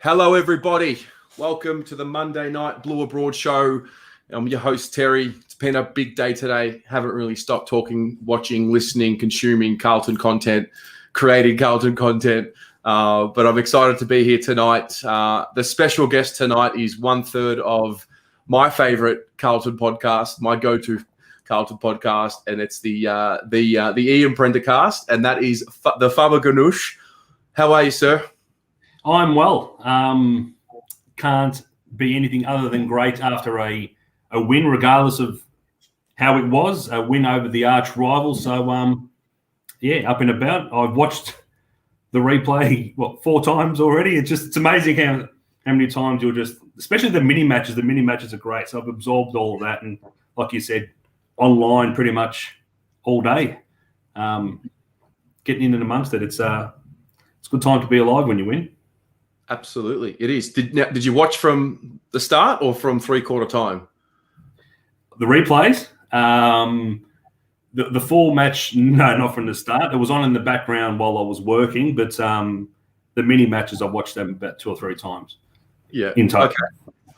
Hello, everybody. Welcome to the Monday Night Blue Abroad show. I'm your host, Terry. It's been a big day today. Haven't really stopped talking, watching, listening, consuming Carlton content, creating Carlton content. But I'm excited to be here tonight. The special guest tonight is 1/3 of my favorite Carlton podcast, my go-to Carlton podcast, and it's the Ian Prendercast, and that is the Faber Ganoush. How are you, sir? I'm well. Can't be anything other than great after a win, regardless of how it was, a win over the arch rival. So, up and about. I've watched the replay, 4 times already? It's amazing how many times you'll just, especially the mini matches. The mini matches are great. So I've absorbed all of that. And like you said, online pretty much all day. Getting in and amongst it. It's a good time to be alive when you win. Absolutely, it is. Did you watch from the start or from 3/4 time? The replays, the full match, no, not from the start. It was on in the background while I was working, but the mini matches I watched them about 2 or 3 times. Yeah, in total. Okay,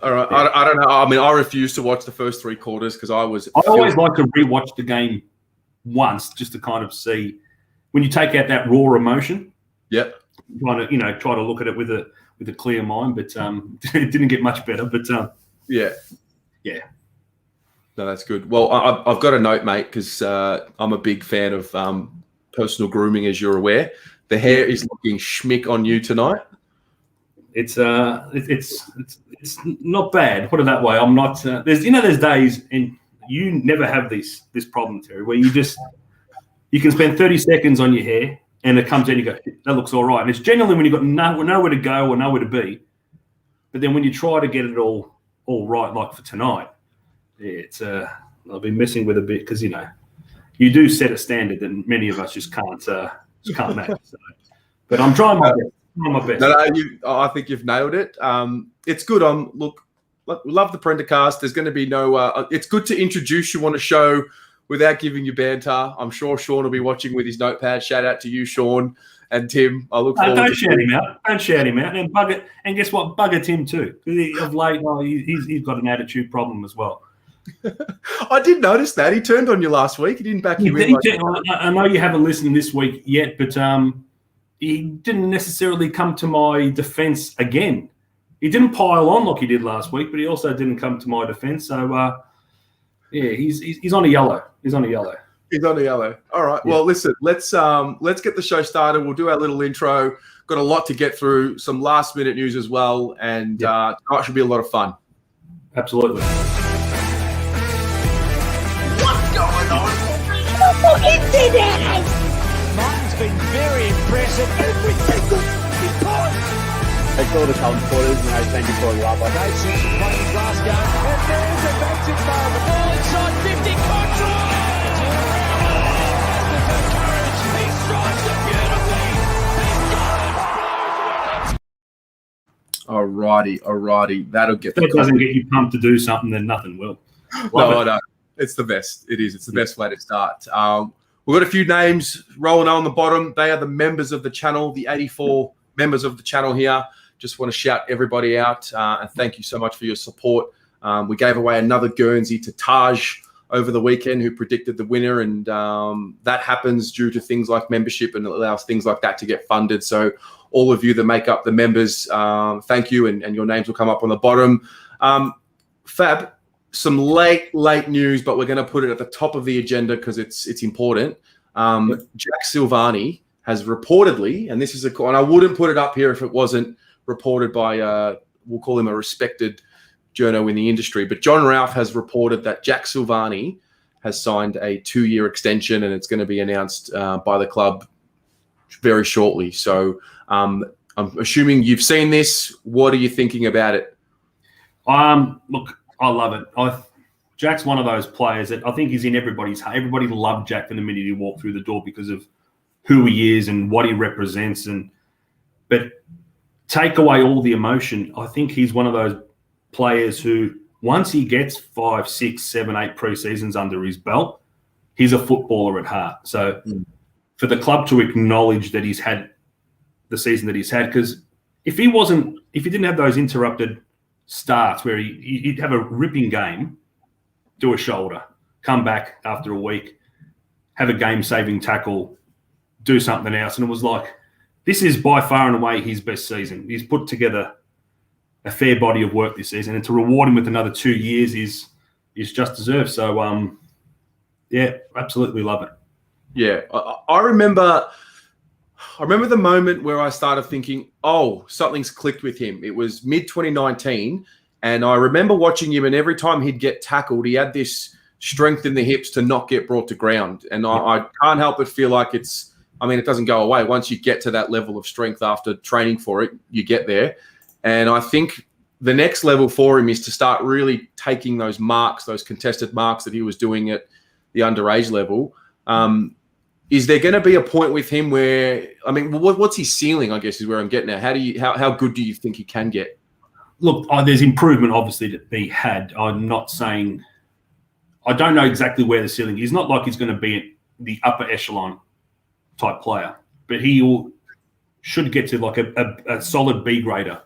all right. Yeah. I don't know. I mean, I refused to watch the first 3 quarters because I always like to rewatch the game once just to kind of see when you take out that raw emotion. Yeah. Try to look at it with a clear mind, but it didn't get much better. But yeah. No, that's good. Well, I've got a note, mate, because I'm a big fan of personal grooming, as you're aware. The hair is looking schmick on you tonight. It's not bad. Put it that way. I'm not. There's days, and you never have this problem, Terry, where you can spend 30 seconds on your hair. And it comes in, you go, that looks all right. And it's generally when you've got nowhere to go or nowhere to be. But then when you try to get it all right, like for tonight, it's I've been messing with a bit because, you do set a standard that many of us just can't match. So. But I'm trying my best. No, I think you've nailed it. It's good. Look, we love the Prendercast. There's going to be no it's good to introduce you on a show without giving you banter. I'm sure Sean will be watching with his notepad. Shout out to you, Sean and Tim. I look forward Don't shout him out. Don't shout him out. And guess what? Bugger Tim too. Of late, he's got an attitude problem as well. I did notice that. He turned on you last week. He didn't back you in. I know you haven't listened this week yet, but he didn't necessarily come to my defence again. He didn't pile on like he did last week, but he also didn't come to my defence. So, he's on a yellow. He's on a yellow. All right. Yeah. Well, listen, let's get the show started. We'll do our little intro. Got a lot to get through, some last minute news as well, and tonight should be a lot of fun. Absolutely. What's going on? Internet! Martin's been very impressive. Every single time. They call the Carlton supporters and they thank you for all your love. Great sense of playing Glasgow. And there's a magic moment. Ball inside 50. Control! He strikes it beautifully. He's got it. Alrighty. That'll get. If that doesn't get you pumped to do something, then nothing will. No. It's the best. It is. It's the best way to start. We've got a few names rolling on the bottom. They are the members of the channel, the 84 members of the channel here. Just want to shout everybody out and thank you so much for your support. We gave away another Guernsey to Taj over the weekend, who predicted the winner, and that happens due to things like membership, and it allows things like that to get funded. So all of you that make up the members, thank you, and your names will come up on the bottom. Fab, some late news, but we're going to put it at the top of the agenda because it's important. Jack Silvagni has reportedly, and this is and I wouldn't put it up here if it wasn't reported by, we'll call him a respected journo in the industry, but John Ralph has reported that Jack Silvagni has signed a 2-year extension, and it's going to be announced by the club very shortly. So I'm assuming you've seen this. What are you thinking about it? Look, I love it. Jack's one of those players that I think is in everybody's heart. Everybody loved Jack from the minute he walked through the door because of who he is and what he represents. But take away all the emotion. I think he's one of those players who, once he gets 5, 6, 7, 8 pre-seasons under his belt, he's a footballer at heart. So for the club to acknowledge that he's had the season that he's had, because if he didn't have those interrupted starts where he'd have a ripping game, do a shoulder, come back after a week, have a game-saving tackle, do something else. And it was like, this is by far and away his best season. He's put together a fair body of work this season, and to reward him with another 2 years is just deserved. So, yeah, absolutely love it. Yeah, I remember the moment where I started thinking, oh, something's clicked with him. It was mid-2019, and I remember watching him, and every time he'd get tackled, he had this strength in the hips to not get brought to ground. And I can't help but feel like it doesn't go away. Once you get to that level of strength after training for it, you get there. And I think the next level for him is to start really taking those marks, those contested marks that he was doing at the underage level. Is there going to be a point with him where, what's his ceiling, I guess, is where I'm getting at. How good do you think he can get? Look, there's improvement obviously to be had. I'm not saying, I don't know exactly where the ceiling is. He's not like he's going to be the upper echelon type player, but he should get to like a solid B grader,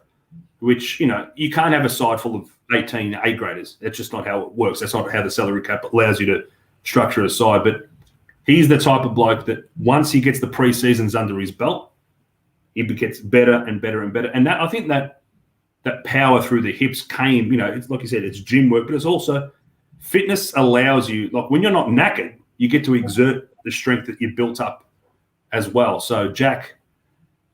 which, you can't have a side full of 18 A graders. That's just not how it works. That's not how the salary cap allows you to structure a side. But he's the type of bloke that once he gets the pre-seasons under his belt, he gets better and better and better. And I think that power through the hips came, it's like you said, it's gym work, but it's also fitness allows you, like when you're not knackered, you get to exert the strength that you built up as well. So Jack,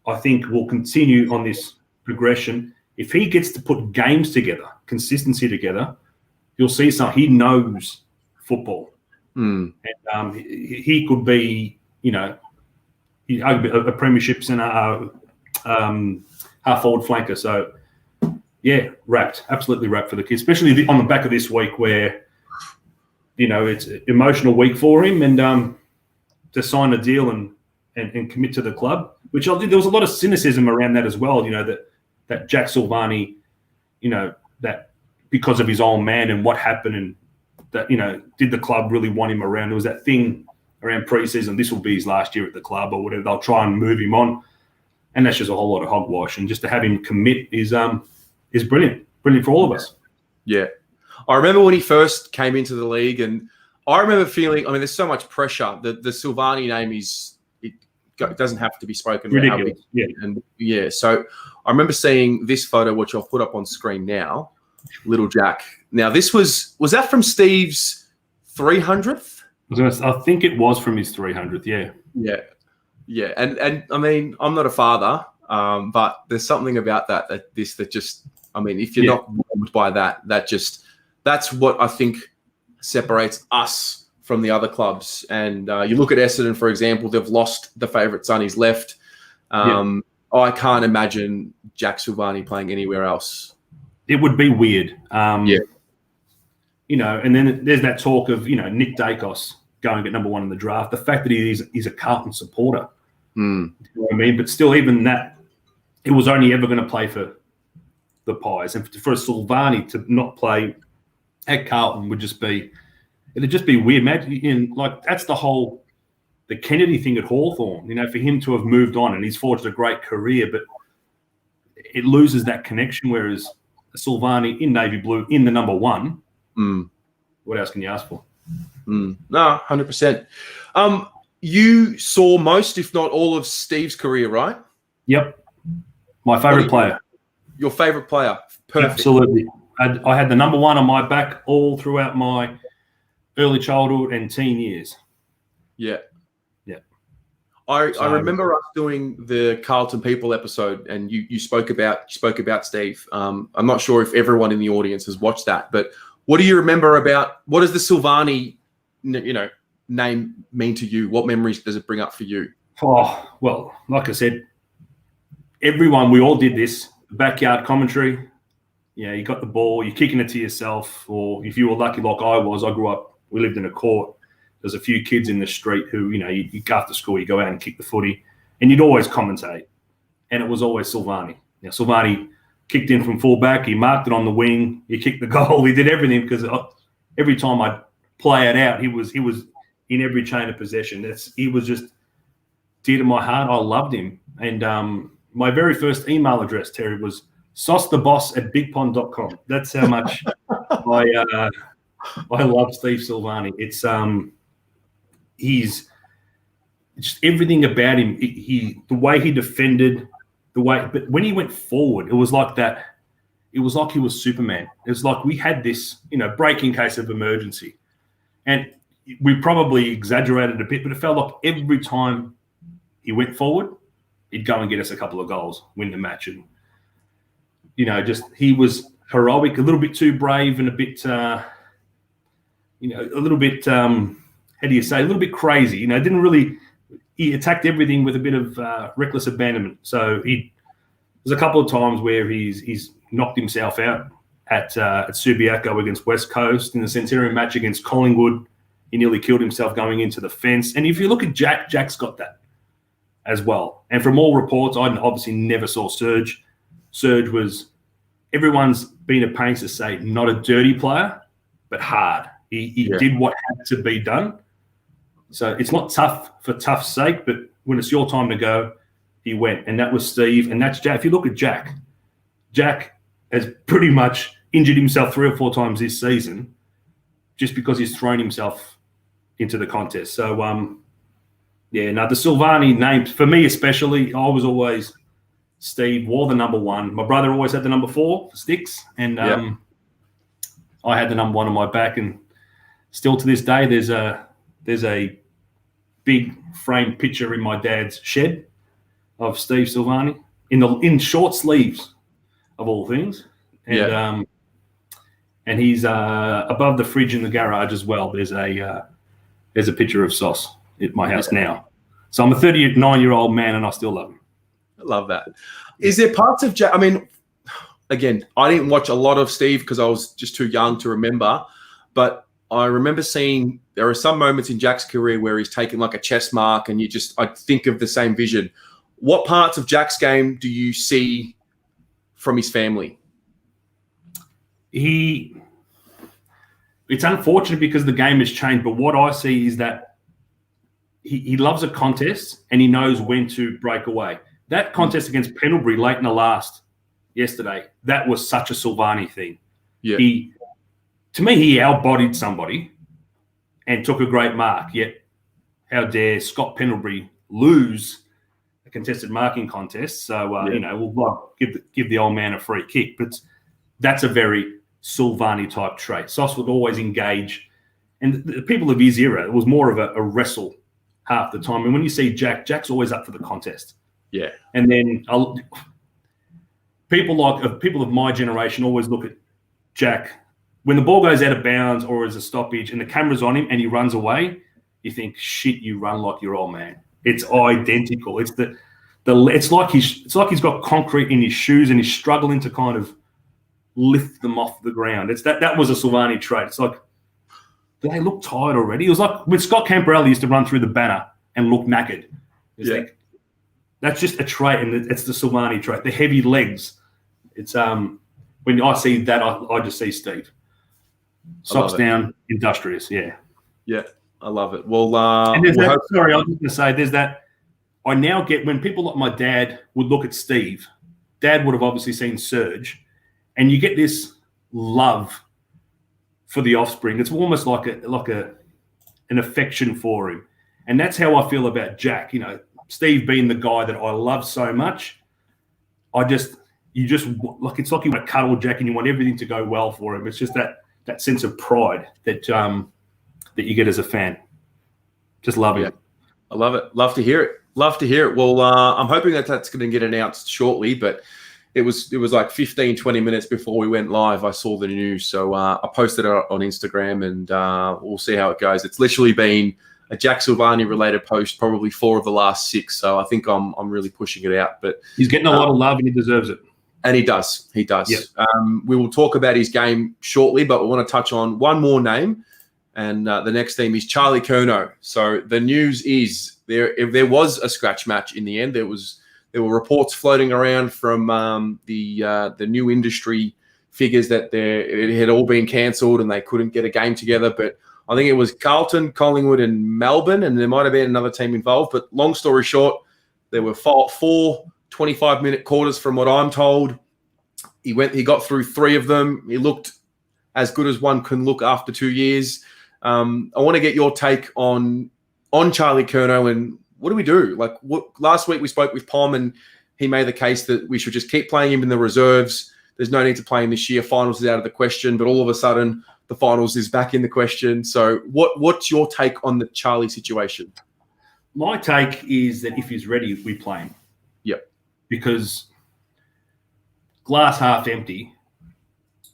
I think, will continue on this progression. If he gets to put games together, consistency together, you'll see he knows football. And he could be, a premiership centre, half forward flanker. So, yeah, absolutely wrapped for the kids, especially on the back of this week where, it's an emotional week for him, and to sign a deal and commit to the club, which I think there was a lot of cynicism around that as well, that Jack Silvagni, that because of his old man and what happened, and that, did the club really want him around? There was that thing around pre-season, this will be his last year at the club or whatever. They'll try and move him on. And that's just a whole lot of hogwash. And just to have him commit is brilliant. Brilliant for all of us. Yeah. I remember when he first came into the league, and I remember feeling, there's so much pressure. The Silvagni name it doesn't have to be spoken about. Ridiculous. Yeah. And yeah, so I remember seeing this photo, which I'll put up on screen now, little Jack. Now, this was that from Steve's 300th? I think it was from his 300th, yeah. Yeah. Yeah. And I'm not a father, but there's something about that just, if you're not warmed by that's what I think separates us from the other clubs. And you look at Essendon, for example, they've lost the favourite son. He's left. I can't imagine Jack Silvagni playing anywhere else. It would be weird. And then there's that talk of, Nick Dacos going at number 1 in the draft. The fact that he's a Carlton supporter. You know what I mean? But still, even that, it was only ever going to play for the Pies. And for Silvagni to not play at Carlton it'd just be weird, man. That's the Kennedy thing at Hawthorn, for him to have moved on, and he's forged a great career, but it loses that connection, whereas Silvagni in navy blue, in the number 1, what else can you ask for? No, 100%. You saw most, if not all, of Steve's career, right? Yep. My favourite player. Your favourite player. Perfect. Absolutely. I had the number 1 on my back all throughout my early childhood and teen years. Yeah. Yeah. I remember us doing the Carlton People episode, and you spoke about Steve. I'm not sure if everyone in the audience has watched that, but what do you remember about, what does the Silvagni, name mean to you? What memories does it bring up for you? Oh, well, like I said, we all did this, backyard commentary. Yeah, you got the ball, you're kicking it to yourself, or if you were lucky like I was, we lived in a court. There's a few kids in the street who, you after school, you go out and kick the footy, and you'd always commentate. And it was always Silvagni. Now, Silvagni kicked in from fullback, he marked it on the wing, he kicked the goal, he did everything, because every time I'd play it out, he was in every chain of possession. He was just dear to my heart. I loved him. And my very first email address, Terry, was saucetheboss@bigpond.com. That's how much I love Steve Silvagni. It's he's just everything about him. The way he defended, but when he went forward, it was like that. It was like he was Superman. It was like we had this, break in case of emergency, and we probably exaggerated a bit, but it felt like every time he went forward, he'd go and get us a couple of goals, win the match, and he was heroic, a little bit too brave, and a bit, a little bit, how do you say, a little bit crazy. Didn't really. He attacked everything with a bit of reckless abandonment. So there's a couple of times where he's knocked himself out at Subiaco against West Coast in the Centurion match against Collingwood. He nearly killed himself going into the fence. And if you look at Jack's got that as well. And from all reports, I obviously never saw Serge. Serge was, everyone's been at pains to say, not a dirty player, but hard. He did what had to be done. So it's not tough for tough's sake, but when it's your time to go, he went. And that was Steve, and that's Jack. If you look at Jack has pretty much injured himself 3 or 4 times this season just because he's thrown himself into the contest. So, the Silvagni name, for me especially, I was always Steve, wore the number 1. My brother always had the number 4 for Sticks, and I had the number 1 on my back. And still to this day, there's a big framed picture in my dad's shed of Steve Silvagni in short sleeves, of all things, and he's above the fridge in the garage as well. There's a picture of Sauce at my house now. So I'm a 39-year-old man, and I still love him. I love that. Is there parts of Jack? I mean, again, I didn't watch a lot of Steve because I was just too young to remember, but I remember seeing there are some moments in Jack's career where he's taken like a chess mark, and I think of the same vision. What parts of Jack's game do you see from his family? It's unfortunate because the game has changed, but what I see is that he loves a contest and he knows when to break away. That contest against Pendlebury late in the last yesterday, that was such a Silvagni thing. Yeah. To me, he outbodied somebody and took a great mark, yet how dare Scott Pendlebury lose a contested marking contest. So, we'll give the old man a free kick. But that's a very Silvagni type trait. Sauce would always engage. And the people of his era, it was more of a wrestle half the time. And when you see Jack's always up for the contest. Yeah. And then people of my generation always look at Jack. When the ball goes out of bounds or as a stoppage and the camera's on him and he runs away, you think, shit, you run like your old man. It's identical. It's it's like he's got concrete in his shoes and he's struggling to kind of lift them off the ground. It's that was a Silvagni trait. It's like, do they look tired already? It was like when Scott Camperelli used to run through the banner and look knackered. Like, that's just a trait, and it's the Silvagni trait. The heavy legs. It's when I see that, I just see Steve. Socks down, industrious. Yeah. Yeah, I love it. Well, and there's that. Sorry, I was just going to say, there's that. I now get when people like my dad would look at Steve. Dad would have obviously seen Serge, and you get this love for the offspring. It's almost like an affection for him, and that's how I feel about Jack. Steve being the guy that I love so much. It's like you want to cuddle Jack and you want everything to go well for him. It's just that sense of pride that you get as a fan. Just love it. I love it. Love to hear it. Well, I'm hoping that's going to get announced shortly, but it was like 15, 20 minutes before we went live. I saw the news. So I posted it on Instagram, and we'll see how it goes. It's literally been a Jack Silvagni related post, probably 4 of the last 6. So I think I'm really pushing it out. But he's getting a lot of love and he deserves it. And he does. He does. Yep. We will talk about his game shortly, but we want to touch on one more name. And the next team is Charlie Curnow. So the news is if there was a scratch match in the end. There were reports floating around from the new industry figures that it had all been cancelled and they couldn't get a game together. But I think it was Carlton, Collingwood, and Melbourne, and there might have been another team involved. But long story short, there were four 25-minute quarters from what I'm told. He got through 3 of them. He looked as good as one can look after 2 years. I want to get your take on Charlie Curnow and what do we do? Like last week we spoke with Pom and he made the case that we should just keep playing him in the reserves. There's no need to play him this year. Finals is out of the question, but all of a sudden the finals is back in the question. So what's your take on the Charlie situation? My take is that if he's ready, we play him. Yep. Because glass half empty,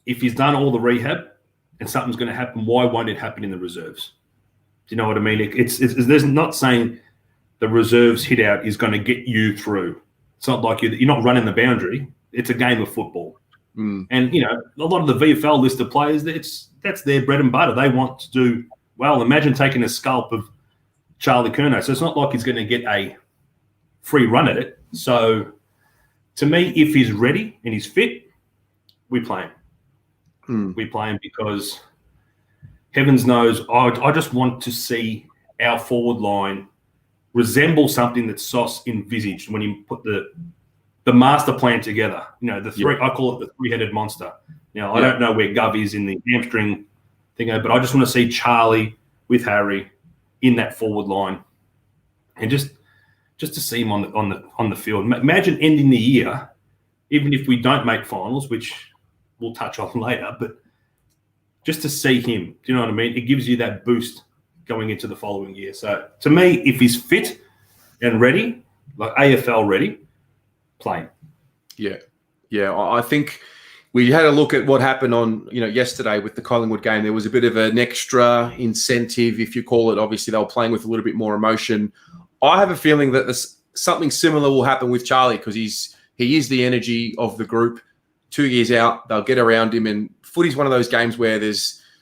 if he's done all the rehab and something's going to happen, why won't it happen in the reserves? Do you know what I mean? There's not saying the reserves hit out is going to get you through. It's not like you're not running the boundary. It's a game of football. And, a lot of the VFL list of players, that's their bread and butter. They want to do well. Imagine taking a scalp of Charlie Curnow. So it's not like he's going to get a free run at it. So to me, if he's ready and he's fit, we play him. We play him because heavens knows I just want to see our forward line resemble something that Sauce envisaged when he put the master plan together. The three. I call it the 3-headed monster. Now I don't know where Gov is in the hamstring thing, but I just want to see Charlie with Harry in that forward line, and just to see him on the field. Imagine ending the year, even if we don't make finals, which we'll touch on later, but just to see him. Do you know what I mean? It gives you that boost going into the following year. So to me, if he's fit and ready, like AFL ready, play him. Yeah. I think we had a look at what happened on, yesterday with the Collingwood game. There was a bit of an extra incentive, if you call it. Obviously, they were playing with a little bit more emotion. I have a feeling that something similar will happen with Charlie because he is the energy of the group. 2 years out, they'll get around him. And footy's one of those games where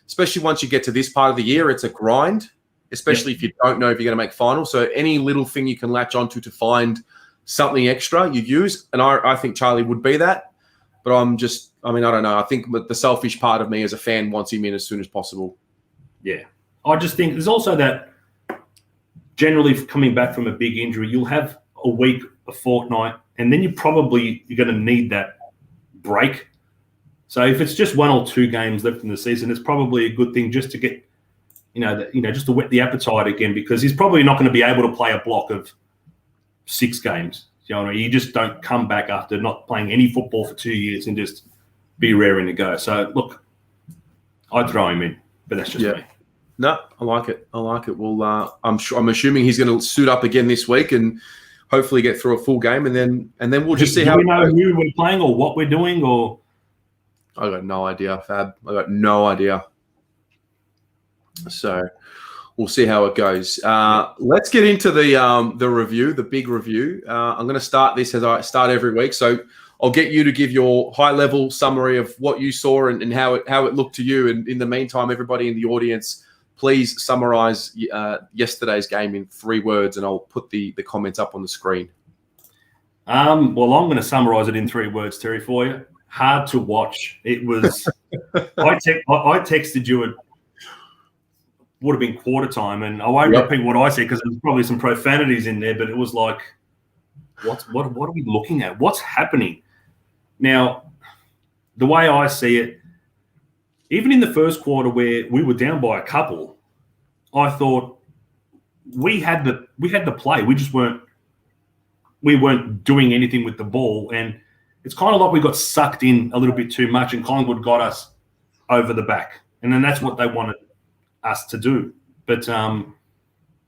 especially once you get to this part of the year, it's a grind, especially if you don't know if you're going to make finals. So any little thing you can latch onto to find something extra you use. And I think Charlie would be that. But I don't know. I think the selfish part of me as a fan wants him in as soon as possible. Yeah. I just think there's also that generally coming back from a big injury, you'll have a week, a fortnight, and then you're going to need that break. So if it's just 1 or 2 games left in the season, it's probably a good thing just to get, just to whet the appetite again, because he's probably not going to be able to play a block of 6 games. You know what I mean? You just don't come back after not playing any football for 2 years and just be raring to go. So look, I'd throw him in, but that's just me. No, I like it. Well, I'm assuming he's going to suit up again this week and hopefully get through a full game, and then we'll just see how. Do we know who we're playing or what we're doing, or? I got no idea, Fab. I got no idea. So we'll see how it goes. Let's get into the review, the big review. I'm going to start this as I start every week. So I'll get you to give your high-level summary of what you saw and how it looked to you. And in the meantime, everybody in the audience, please summarize yesterday's game in 3 words, and I'll put the comments up on the screen. Well, I'm going to summarize it in 3 words, Terry, for you. Hard to watch. It was. I texted you. It would have been quarter time, and I won't repeat what I said because there's probably some profanities in there. But it was like, what are we looking at? What's happening? Now, the way I see it, even in the first quarter where we were down by a couple, I thought we had the play. We just weren't doing anything with the ball, and it's kind of like we got sucked in a little bit too much, and Collingwood got us over the back, and then that's what they wanted us to do. But and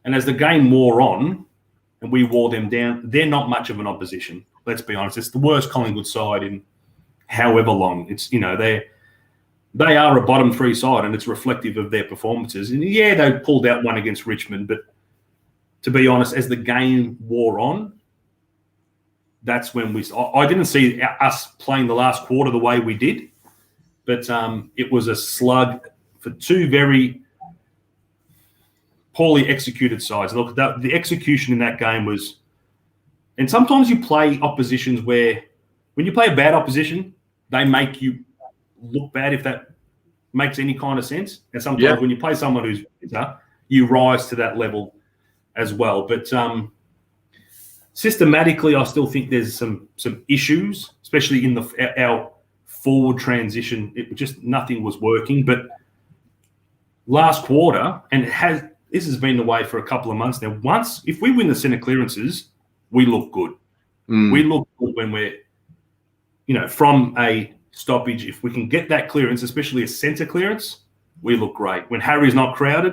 as the game wore on, and we wore them down, they're not much of an opposition. Let's be honest; it's the worst Collingwood side in however long. It's they are a bottom 3 side, and it's reflective of their performances. And yeah, they pulled out one against Richmond, but to be honest, as the game wore on, that's when I didn't see us playing the last quarter the way we did, but it was a slug for 2 very poorly executed sides. Look, the execution in that game was, and sometimes you play oppositions where when you play a bad opposition, they make you look bad, if that makes any kind of sense. And sometimes when you play someone who's better, you rise to that level as well. But Systematically, I still think there's some issues, especially in our forward transition. Nothing was working. But last quarter, and this has been the way for a couple of months now. If we win the centre clearances, we look good. We look good when we're, from a stoppage. If we can get that clearance, especially a centre clearance, we look great. When Harry's not crowded,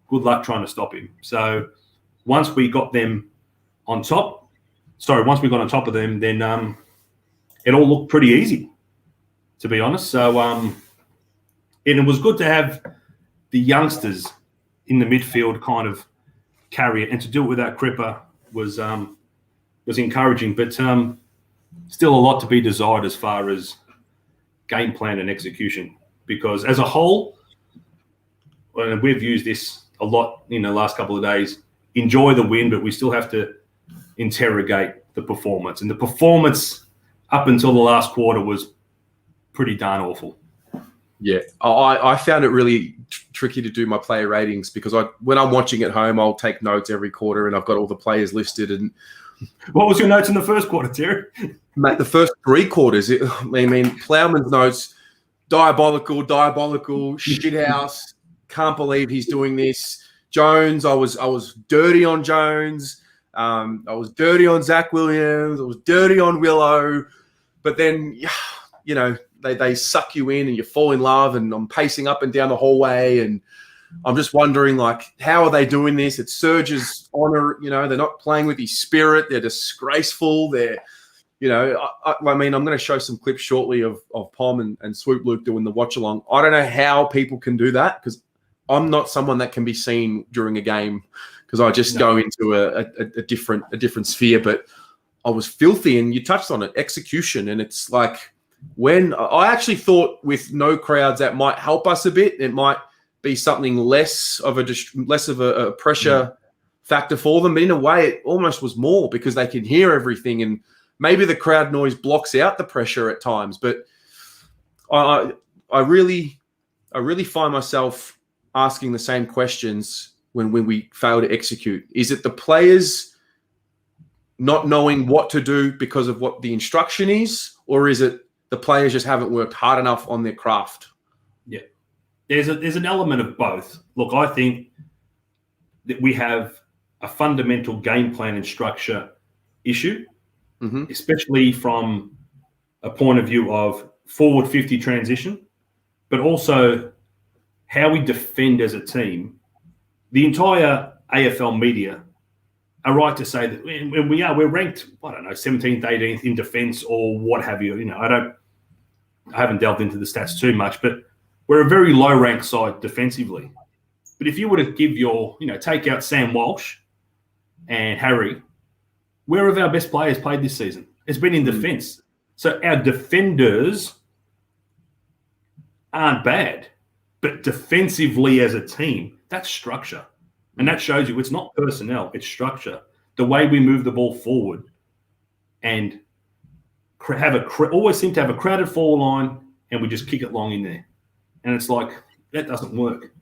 good luck trying to stop him. So once we got them once we got on top of them, then it all looked pretty easy, to be honest. So and it was good to have the youngsters in the midfield kind of carry it, and to do it without Cripper was encouraging, but still a lot to be desired as far as game plan and execution, because as a whole, and we've used this a lot in the last couple of days, enjoy the win, but we still have to interrogate the performance. And the performance up until the last quarter was pretty darn awful. Yeah, I found it really tricky to do my player ratings because when I'm watching at home, I'll take notes every quarter and I've got all the players listed. And what was your notes in the first quarter, Terry? Mate, the first 3 quarters, Plowman's notes, diabolical, shithouse, can't believe he's doing this. Jones, I was dirty on Jones. I was dirty on Zach Williams. I was dirty on Willow. But then, they suck you in and you fall in love, and I'm pacing up and down the hallway and I'm just wondering, how are they doing this? It's Serge's honour, they're not playing with his spirit. They're disgraceful. They're, I'm going to show some clips shortly of Pom and Swoop Luke doing the watch along. I don't know how people can do that because I'm not someone that can be seen during a game because I just go into a different sphere. But I was filthy, and you touched on it, execution, and it's like when I actually thought with no crowds that might help us a bit. It might be something less of a pressure factor for them. But in a way, it almost was more because they can hear everything, and maybe the crowd noise blocks out the pressure at times. But I really find myself asking the same questions when we fail to execute. Is it the players not knowing what to do because of what the instruction is, or is it the players just haven't worked hard enough on their craft? Yeah. There's an element of both. Look, I think that we have a fundamental game plan and structure issue, especially from a point of view of forward 50 transition, but also how we defend as a team. The entire AFL media are right to say that we're ranked, 17th, 18th in defence or what have you. I haven't delved into the stats too much, but we're a very low-ranked side defensively. But if you were to give take out Sam Walsh and Harry, where have our best players played this season? It's been in defence. So our defenders aren't bad, but defensively as a team, that's structure. And that shows you it's not personnel, it's structure. The way we move the ball forward and always seem to have a crowded forward line, and we just kick it long in there. And it's like, that doesn't work.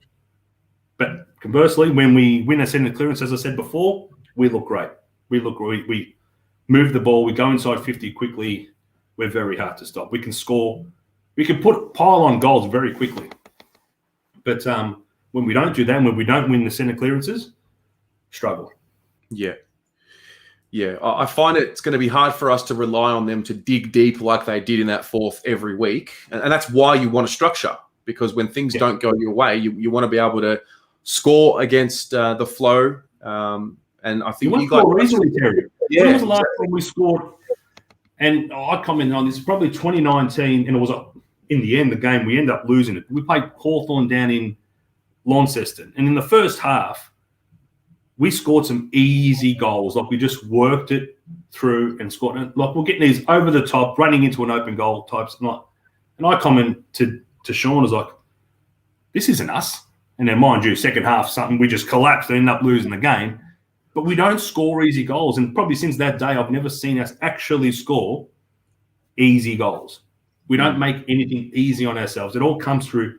But conversely, when we win a centre clearance, as I said before, we look great. We move the ball, we go inside 50 quickly. We're very hard to stop. We can score. We can pile on goals very quickly. But when we don't do that, and when we don't win the centre clearances, struggle. Yeah. Yeah, I find it's going to be hard for us to rely on them to dig deep like they did in that fourth every week. And that's why you want a structure, because when things don't go your way, you want to be able to score against the flow. And I think you guys easily, Terry. Yeah. When was the last time we scored? And I commented on this, probably 2019, and it was in the end, the game, we end up losing it. We played Hawthorn down in Launceston. And in the first half, we scored some easy goals. We just worked it through and scored. And we're getting these over the top, running into an open goal types. And I commented to Sean, as this isn't us. And then, mind you, second half, something we just collapsed and end up losing the game. But we don't score easy goals. And probably since that day, I've never seen us actually score easy goals. We don't make anything easy on ourselves. It all comes through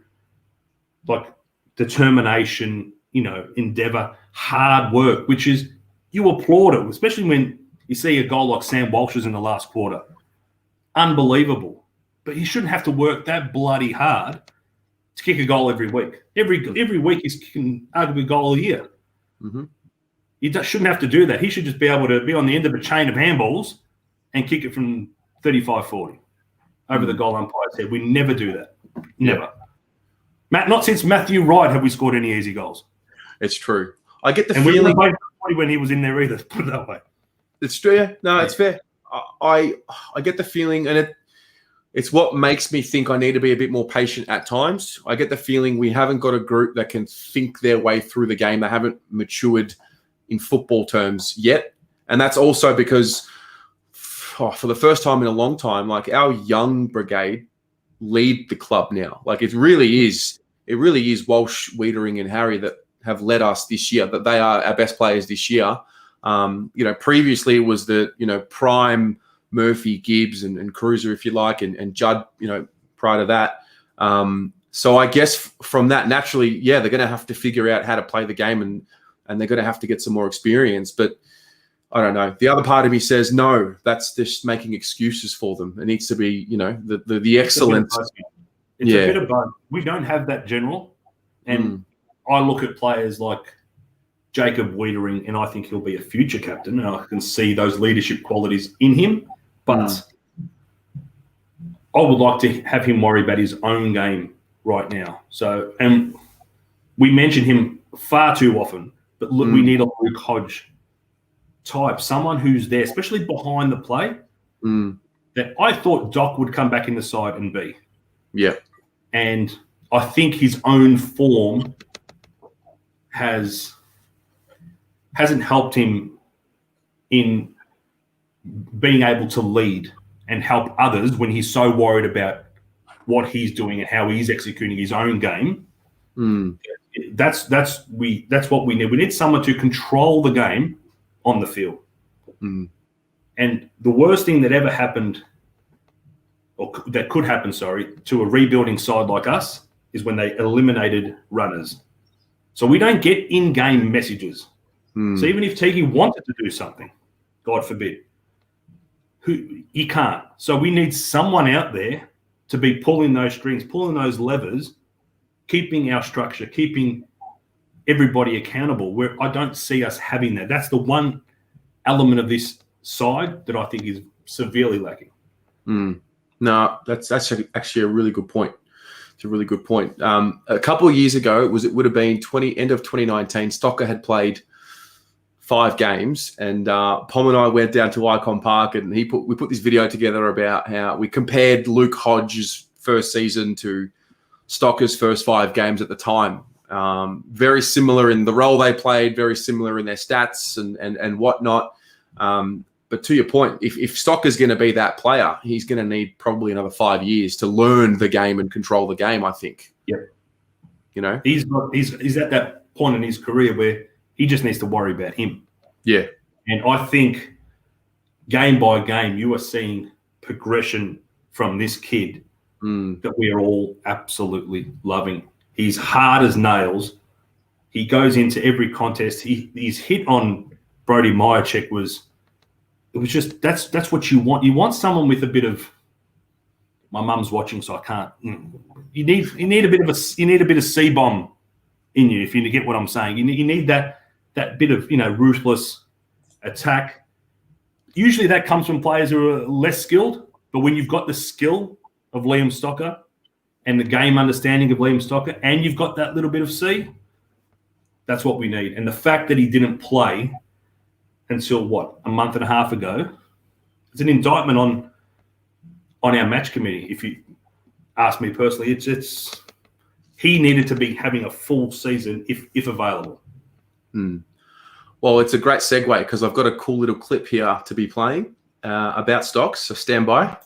determination, endeavour, hard work, which is, you applaud it, especially when, You see a goal like Sam Walsh's in the last quarter. Unbelievable. But he shouldn't have to work that bloody hard to kick a goal every week. Every week he's kicking arguably a goal a year. Mm-hmm. He shouldn't have to do that. He should just be able to be on the end of a chain of handballs and kick it from 35, 40 over the goal umpire's head. We never do that. Never. Not since Matthew Wright have we scored any easy goals. It's true. I get the and feeling when he was in there either, put it that way. It's true. Yeah. No, it's fair. I get the feeling, and it's what makes me think I need to be a bit more patient at times. I get the feeling we haven't got a group that can think their way through the game. They haven't matured in football terms yet. And that's also because for the first time in a long time, like our young brigade lead the club now. Like it really is Walsh, Wiedering and Harry that have led us this year, that they are our best players this year. Previously it was the, prime Murphy, Gibbs and Cruiser, if you like, and Judd, prior to that. So I guess from that, naturally, they're going to have to figure out how to play the game and they're going to have to get some more experience. But I don't know. The other part of me says, no, that's just making excuses for them. It needs to be, the excellence. It's a bit of both. We don't have that general. And I look at players like Jacob Wiedering, and I think he'll be a future captain, and I can see those leadership qualities in him. But I would like to have him worry about his own game right now. So, and we mention him far too often, but look, we need a Luke Hodge type, someone who's there, especially behind the play, that I thought Doc would come back in the side and be. Yeah. And I think his own form hasn't helped him in being able to lead and help others when he's so worried about what he's doing and how he's executing his own game. That's what we need. We need someone to control the game on the field. And the worst thing that ever happened, or that could happen, to a rebuilding side like us is when they eliminated runners. So we don't get in-game messages. So even if Tiki wanted to do something, God forbid, he can't. So we need someone out there to be pulling those strings, pulling those levers, keeping our structure, keeping everybody accountable. Where I don't see us having that. That's the one element of this side that I think is severely lacking. No, that's actually a really good point. It's a really good point. A couple of years ago, it would have been end of 2019. Stocker had played 5 games, and Pom and I went down to Icon Park, and we put this video together about how we compared Luke Hodge's first season to Stocker's first 5 games at the time. Very similar in the role they played, very similar in their stats and whatnot. But to your point, if Stocker's going to be that player, he's going to need probably another 5 years to learn the game and control the game, I think. Yep. He's at that point in his career where he just needs to worry about him. Yeah. And I think game by game, you are seeing progression from this kid that we are all absolutely loving. He's hard as nails. He goes into every contest. His hit on Brody Myercheck was just that's what you want. You want someone with a bit of, my mum's watching, so I can't. You need a bit of C-bomb in you, if you get what I'm saying. You need that bit of ruthless attack. Usually that comes from players who are less skilled, but when you've got the skill of Liam Stocker and the game understanding of Liam Stocker, and you've got that little bit of C, that's what we need. And the fact that he didn't play until a month and a half ago, it's an indictment on our match committee. If you ask me personally, it's he needed to be having a full season if available. Well, it's a great segue because I've got a cool little clip here to be playing about stocks, so stand by.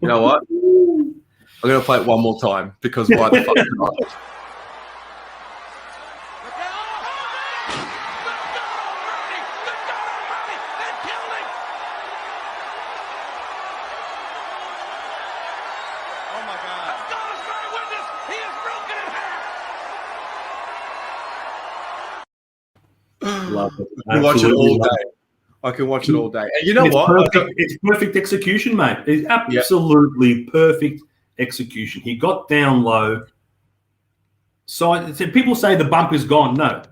You know what? I'm going to play it one more time because why the fuck not? love it. I can watch it all Absolutely love day. I can watch it all day. And you know It's what? perfect. It's perfect execution, mate. It's absolutely perfect execution. He got down low. So people say the bump is gone. No.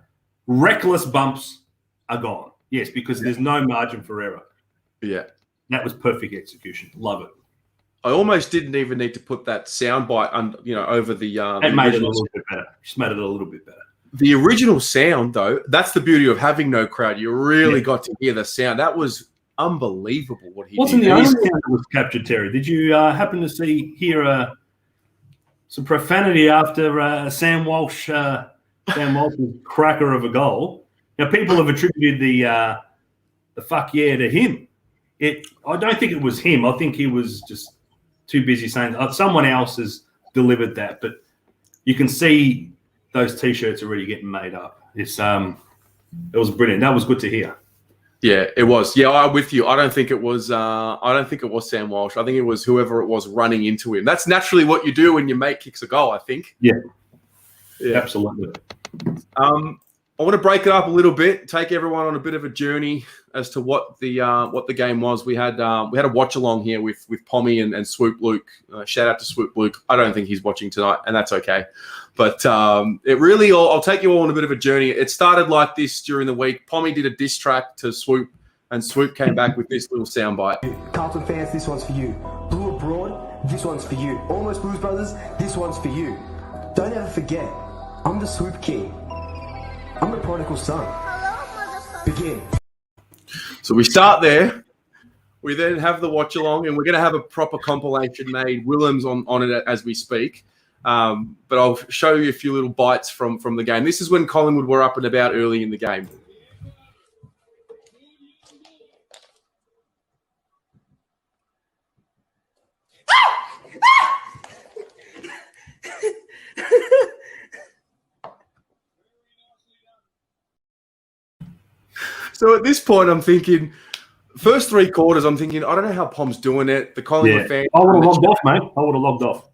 Reckless bumps are gone. Yes, because there's no margin for error. Yeah. That was perfect execution. Love it. I almost didn't even need to put that soundbite over the It made it a little bit better. Just made it a little bit better. The original sound, though, that's the beauty of having no crowd. You really got to hear the sound. That was unbelievable what he Wasn't did. the only sound that was captured, Terry? Did you happen to hear some profanity after Sam Walsh's cracker of a goal? Now, people have attributed the fuck yeah to him. I don't think it was him. I think he was just too busy saying someone else has delivered that. But you can see those T-shirts already getting made up. It was brilliant. That was good to hear. Yeah, it was. Yeah, I'm with you. I don't think it was. I don't think it was Sam Walsh. I think it was whoever it was running into him. That's naturally what you do when your mate kicks a goal. I think. Yeah. Absolutely. I want to break it up a little bit, take everyone on a bit of a journey as to what the game was. We had a watch along here with Pommy and Swoop Luke. Shout out to Swoop Luke. I don't think he's watching tonight, and that's okay. But it really, I'll take you all on a bit of a journey. It started like this during the week. Pommy did a diss track to Swoop, and Swoop came back with this little soundbite. Carlton fans, this one's for you. Blue Abroad, this one's for you. Almost Blues Brothers, this one's for you. Don't ever forget, I'm the Swoop King. I'm the prodigal son. Begin. So we start there. We then have the watch along, and we're going to have a proper compilation made. Willem's on it as we speak. But I'll show you a few little bites from the game. This is when Collingwood were up and about early in the game. So at this point, I'm thinking, first three quarters, I'm thinking, I don't know how Pom's doing it. The Collingwood fans, I would have logged off, mate. I would have logged off.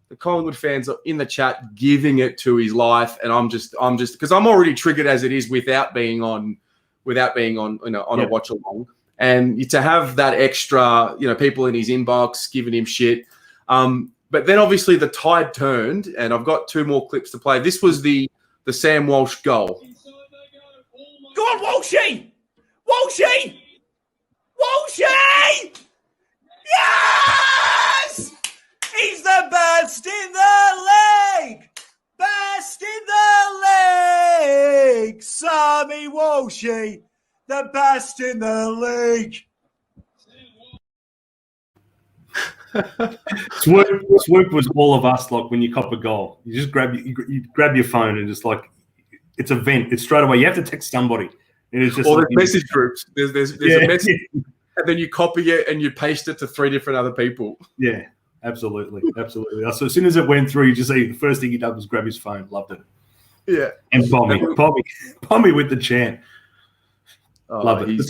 The Collingwood fans are in the chat giving it to his life, and I'm just because I'm already triggered as it is without being on a watch along, and to have that extra, people in his inbox giving him shit. But then obviously the tide turned, and I've got two more clips to play. This was the Sam Walsh goal. Go on, Walshy! Walshy! Walshy! Yes! He's the best in the league! Best in the league! Sammy Walshy, the best in the league! Swoop was all of us. Like when you cop a goal, you just you grab your phone and just like it's a vent. It's straight away. You have to text somebody. And it's just or there's message groups. There's a message, and then you copy it and you paste it to 3 different other people. Yeah, absolutely. So as soon as it went through, you just see the first thing he did was grab his phone. Loved it. Yeah, and Pommy with the chant. Love it.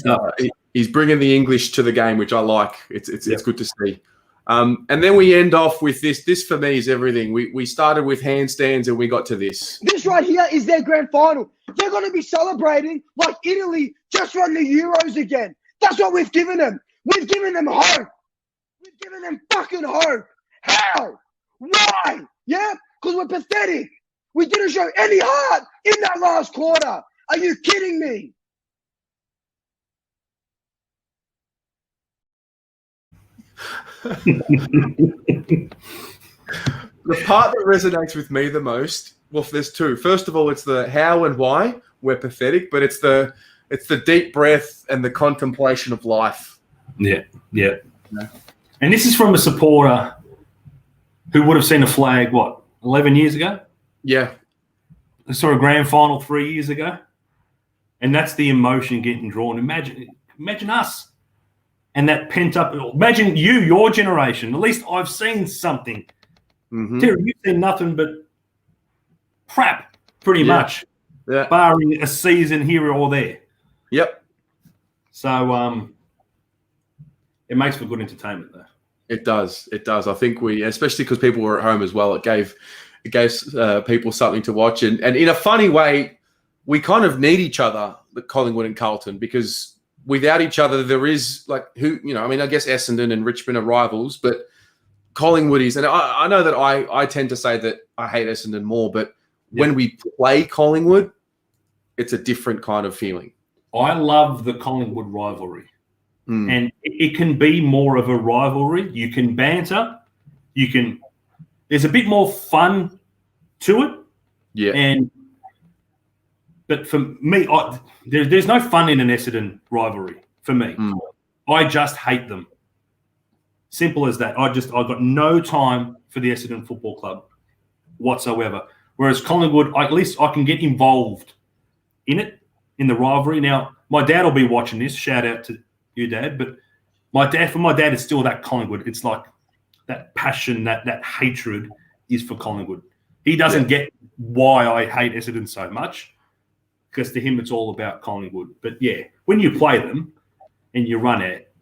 He's bringing the English to the game, which I like. It's good to see. And then we end off with this. This for me is everything. We started with handstands and we got to this. This right here is their grand final. They're going to be celebrating like Italy just won the Euros again. That's what we've given them. We've given them hope. We've given them fucking hope. How? Why? Yeah? Because we're pathetic. We didn't show any heart in that last quarter. Are you kidding me? The part that resonates with me the most, well, there's two. First of all, it's the how and why we're pathetic, but it's the deep breath and the contemplation of life. Yeah. And this is from a supporter who would have seen a flag, 11 years ago? Yeah. I saw a grand final 3 years ago. And that's the emotion getting drawn. Imagine us. And that pent up, imagine your generation. At least I've seen something. Mm-hmm. Terry, you've seen nothing but crap, pretty much. Yeah. Barring a season here or there. Yep. So it makes for good entertainment, though. It does. I think especially because people were at home as well, it gave people something to watch. And in a funny way, we kind of need each other, the Collingwood and Carlton, because without each other, there is like I guess Essendon and Richmond are rivals, but Collingwood is, and I know that I tend to say that I hate Essendon more, but when we play Collingwood, it's a different kind of feeling. I love the Collingwood rivalry. And it can be more of a rivalry. You can banter. There's a bit more fun to it. Yeah. But for me, there's no fun in an Essendon rivalry for me. I just hate them. Simple as that. I've got no time for the Essendon Football Club whatsoever. Whereas Collingwood, at least I can get involved in it, in the rivalry. Now, my dad will be watching this. Shout out to you, Dad. But for my dad, it's still that Collingwood. It's like that passion, that hatred is for Collingwood. He doesn't get why I hate Essendon so much, because to him it's all about Collingwood. But yeah, when you play them and you run it,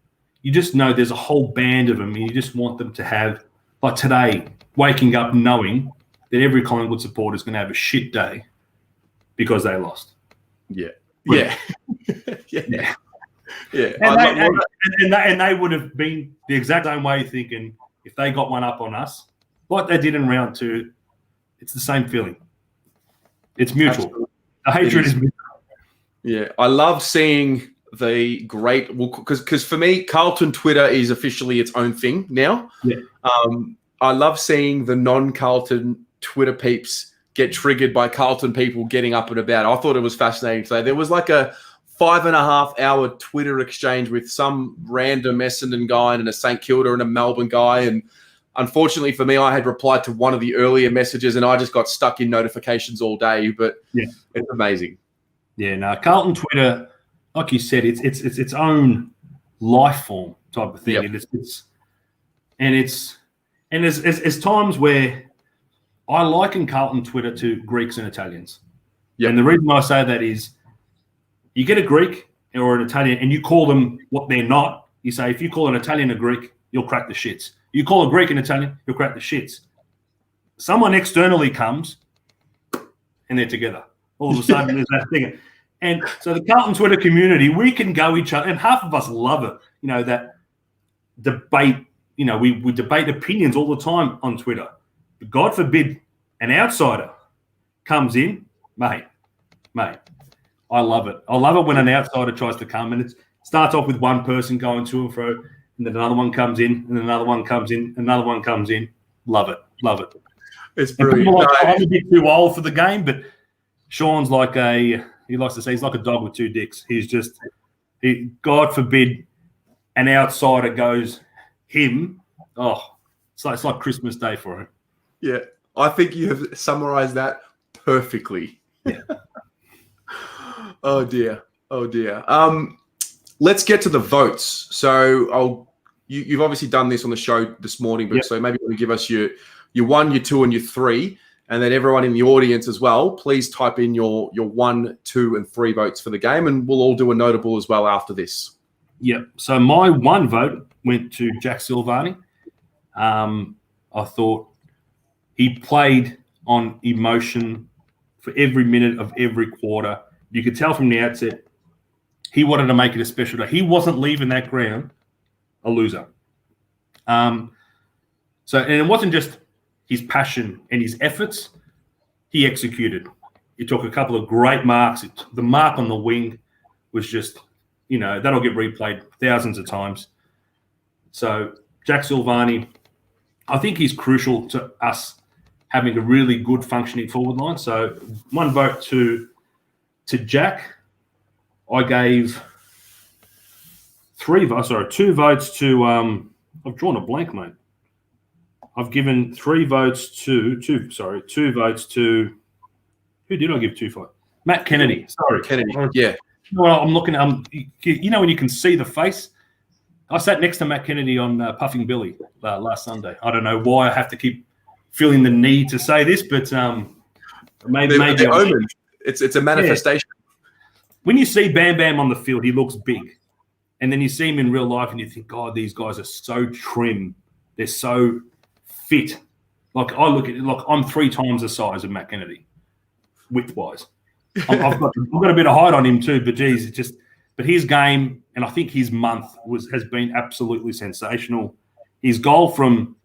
you just know there's a whole band of them, and you just want them to have, like today, waking up knowing that every Collingwood supporter is going to have a shit day because they lost. Yeah. And they would have been the exact same way, thinking if they got one up on us, like they did in round 2, it's the same feeling. It's mutual. Absolutely. The hatred is mutual. Yeah, I love seeing the great, because for me, Carlton Twitter is officially its own thing now. Yeah. I love seeing the non-Carlton Twitter peeps get triggered by Carlton people getting up and about. I thought it was fascinating today. There was like a 5.5-hour Twitter exchange with some random Essendon guy and a St Kilda and a Melbourne guy. And unfortunately for me, I had replied to one of the earlier messages and I just got stuck in notifications all day. But it's amazing. Yeah, no, Carlton Twitter, like you said, it's its own life form type of thing. Yep. And there's times where I liken Carlton Twitter to Greeks and Italians. Yep. And the reason I say that is you get a Greek or an Italian and you call them what they're not. You say, if you call an Italian a Greek, you'll crack the shits. You call a Greek an Italian, you'll crack the shits. Someone externally comes and they're together. All of a sudden, there's that thing. And so the Carlton Twitter community, we can go each other, and half of us love it, that debate. We debate opinions all the time on Twitter. But God forbid an outsider comes in, mate. I love it. I love it when an outsider tries to come, and it starts off with one person going to and fro, and then another one comes in, and another one comes in, another one comes in. Love it. It's brilliant. I'm a bit too old for the game, but Sean's like he likes to say he's like a dog with two dicks. God forbid an outsider goes him. Oh, it's like Christmas Day for him. Yeah, I think you have summarized that perfectly. Yeah. Oh dear. Let's get to the votes. So you've obviously done this on the show this morning, but so maybe you can give us your 1, your 2, and your 3, and then everyone in the audience as well. Please type in your 1, 2, and 3 votes for the game, and we'll all do a notable as well after this. Yep. So my 1 vote went to Jack Silvagni. I thought he played on emotion for every minute of every quarter. You could tell from the outset he wanted to make it a special day. He wasn't leaving that ground a loser. And it wasn't just his passion and his efforts. He executed. He took a couple of great marks. The mark on the wing was just, that'll get replayed thousands of times. So Jack Silvagni, I think he's crucial to us having a really good functioning forward line. So 1 vote to Jack. I gave 2 votes to I've drawn a blank, mate. I've given 3 votes to 2 votes to, who did I give 2 for? Matt Kennedy. Sorry. Kennedy, yeah. Well, I'm looking at, when you can see the face. I sat next to Matt Kennedy on Puffing Billy last Sunday. I don't know why I have to keep feeling the need to say this, but maybe omen. It's a manifestation. Yeah. When you see Bam Bam on the field, he looks big. And then you see him in real life and you think, God, these guys are so trim. They're so fit. Like I look at it, I'm 3 times the size of Matt Kennedy, width-wise. I've got a bit of height on him too, but geez, but his game, and I think his month has been absolutely sensational. His goal from,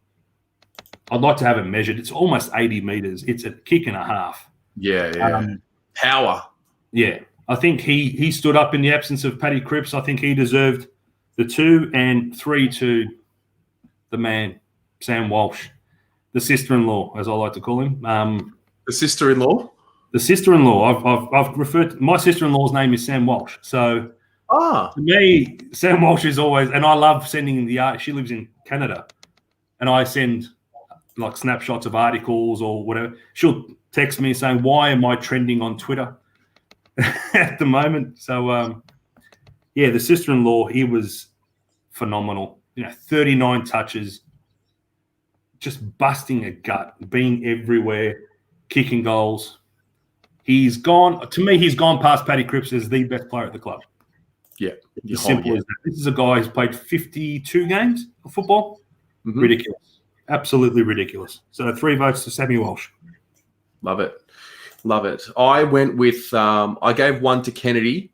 I'd like to have it measured. It's almost 80 meters. It's a kick and a half. Yeah. Power. Yeah, I think he stood up in the absence of Paddy Cripps. I think he deserved the 2 and 3 to the man, Sam Walsh, the sister-in-law, as I like to call him. The sister-in-law. The sister-in-law. I've referred to, my sister-in-law's name is Sam Walsh. So to me, Sam Walsh is always, and I love sending the art. She lives in Canada, and I send like snapshots of articles or whatever. She'll text me saying, "Why am I trending on Twitter at the moment?" So the sister-in-law, he was phenomenal. 39 touches, just busting a gut, being everywhere, kicking goals. He's gone past Paddy Cripps as the best player at the club. Yeah. As simple as that. This is a guy who's played 52 games of football. Mm-hmm. Ridiculous. Absolutely ridiculous. So 3 votes to Sammy Walsh. Love it. I went with, I gave 1 to Kennedy.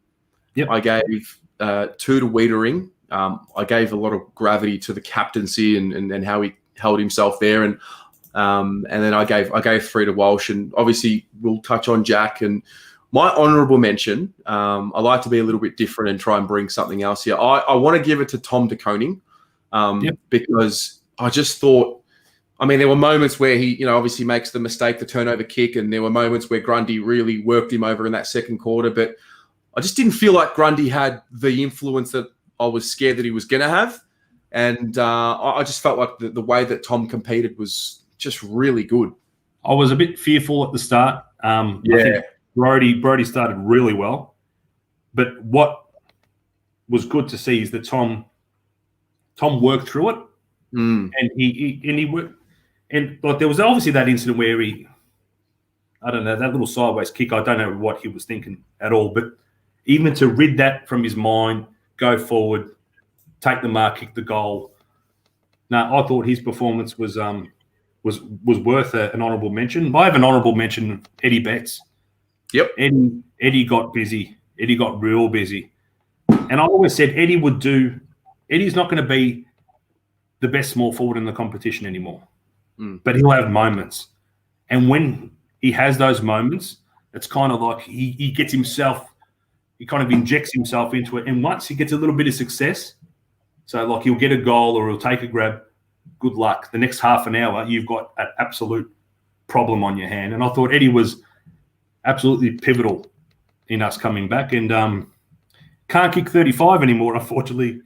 Yep. I gave 2 to Wiedering. I gave a lot of gravity to the captaincy and how he held himself there. And then I gave 3 to Walsh. And obviously we'll touch on Jack. And my honourable mention, I like to be a little bit different and try and bring something else here. I want to give it to Tom de Koning because I just thought, there were moments where he, obviously makes the mistake, the turnover kick, and there were moments where Grundy really worked him over in that second quarter. But I just didn't feel like Grundy had the influence that I was scared that he was going to have. And I just felt like the way that Tom competed was just really good. I was a bit fearful at the start. I think Brody started really well. But what was good to see is that Tom worked through it. And he worked. And like there was obviously that incident where that little sideways kick, I don't know what he was thinking at all. But even to rid that from his mind, go forward, take the mark, kick the goal. No, I thought his performance was worth an honourable mention. I have an honourable mention of Eddie Betts. Yep. Eddie got busy. Eddie got real busy. And I always said Eddie's not going to be the best small forward in the competition anymore. But he'll have moments. And when he has those moments, it's kind of like he gets himself, he kind of injects himself into it. And once he gets a little bit of success, so like he'll get a goal or he'll take a grab, good luck. The next half an hour, you've got an absolute problem on your hand. And I thought Eddie was absolutely pivotal in us coming back. And can't kick 35 anymore, unfortunately,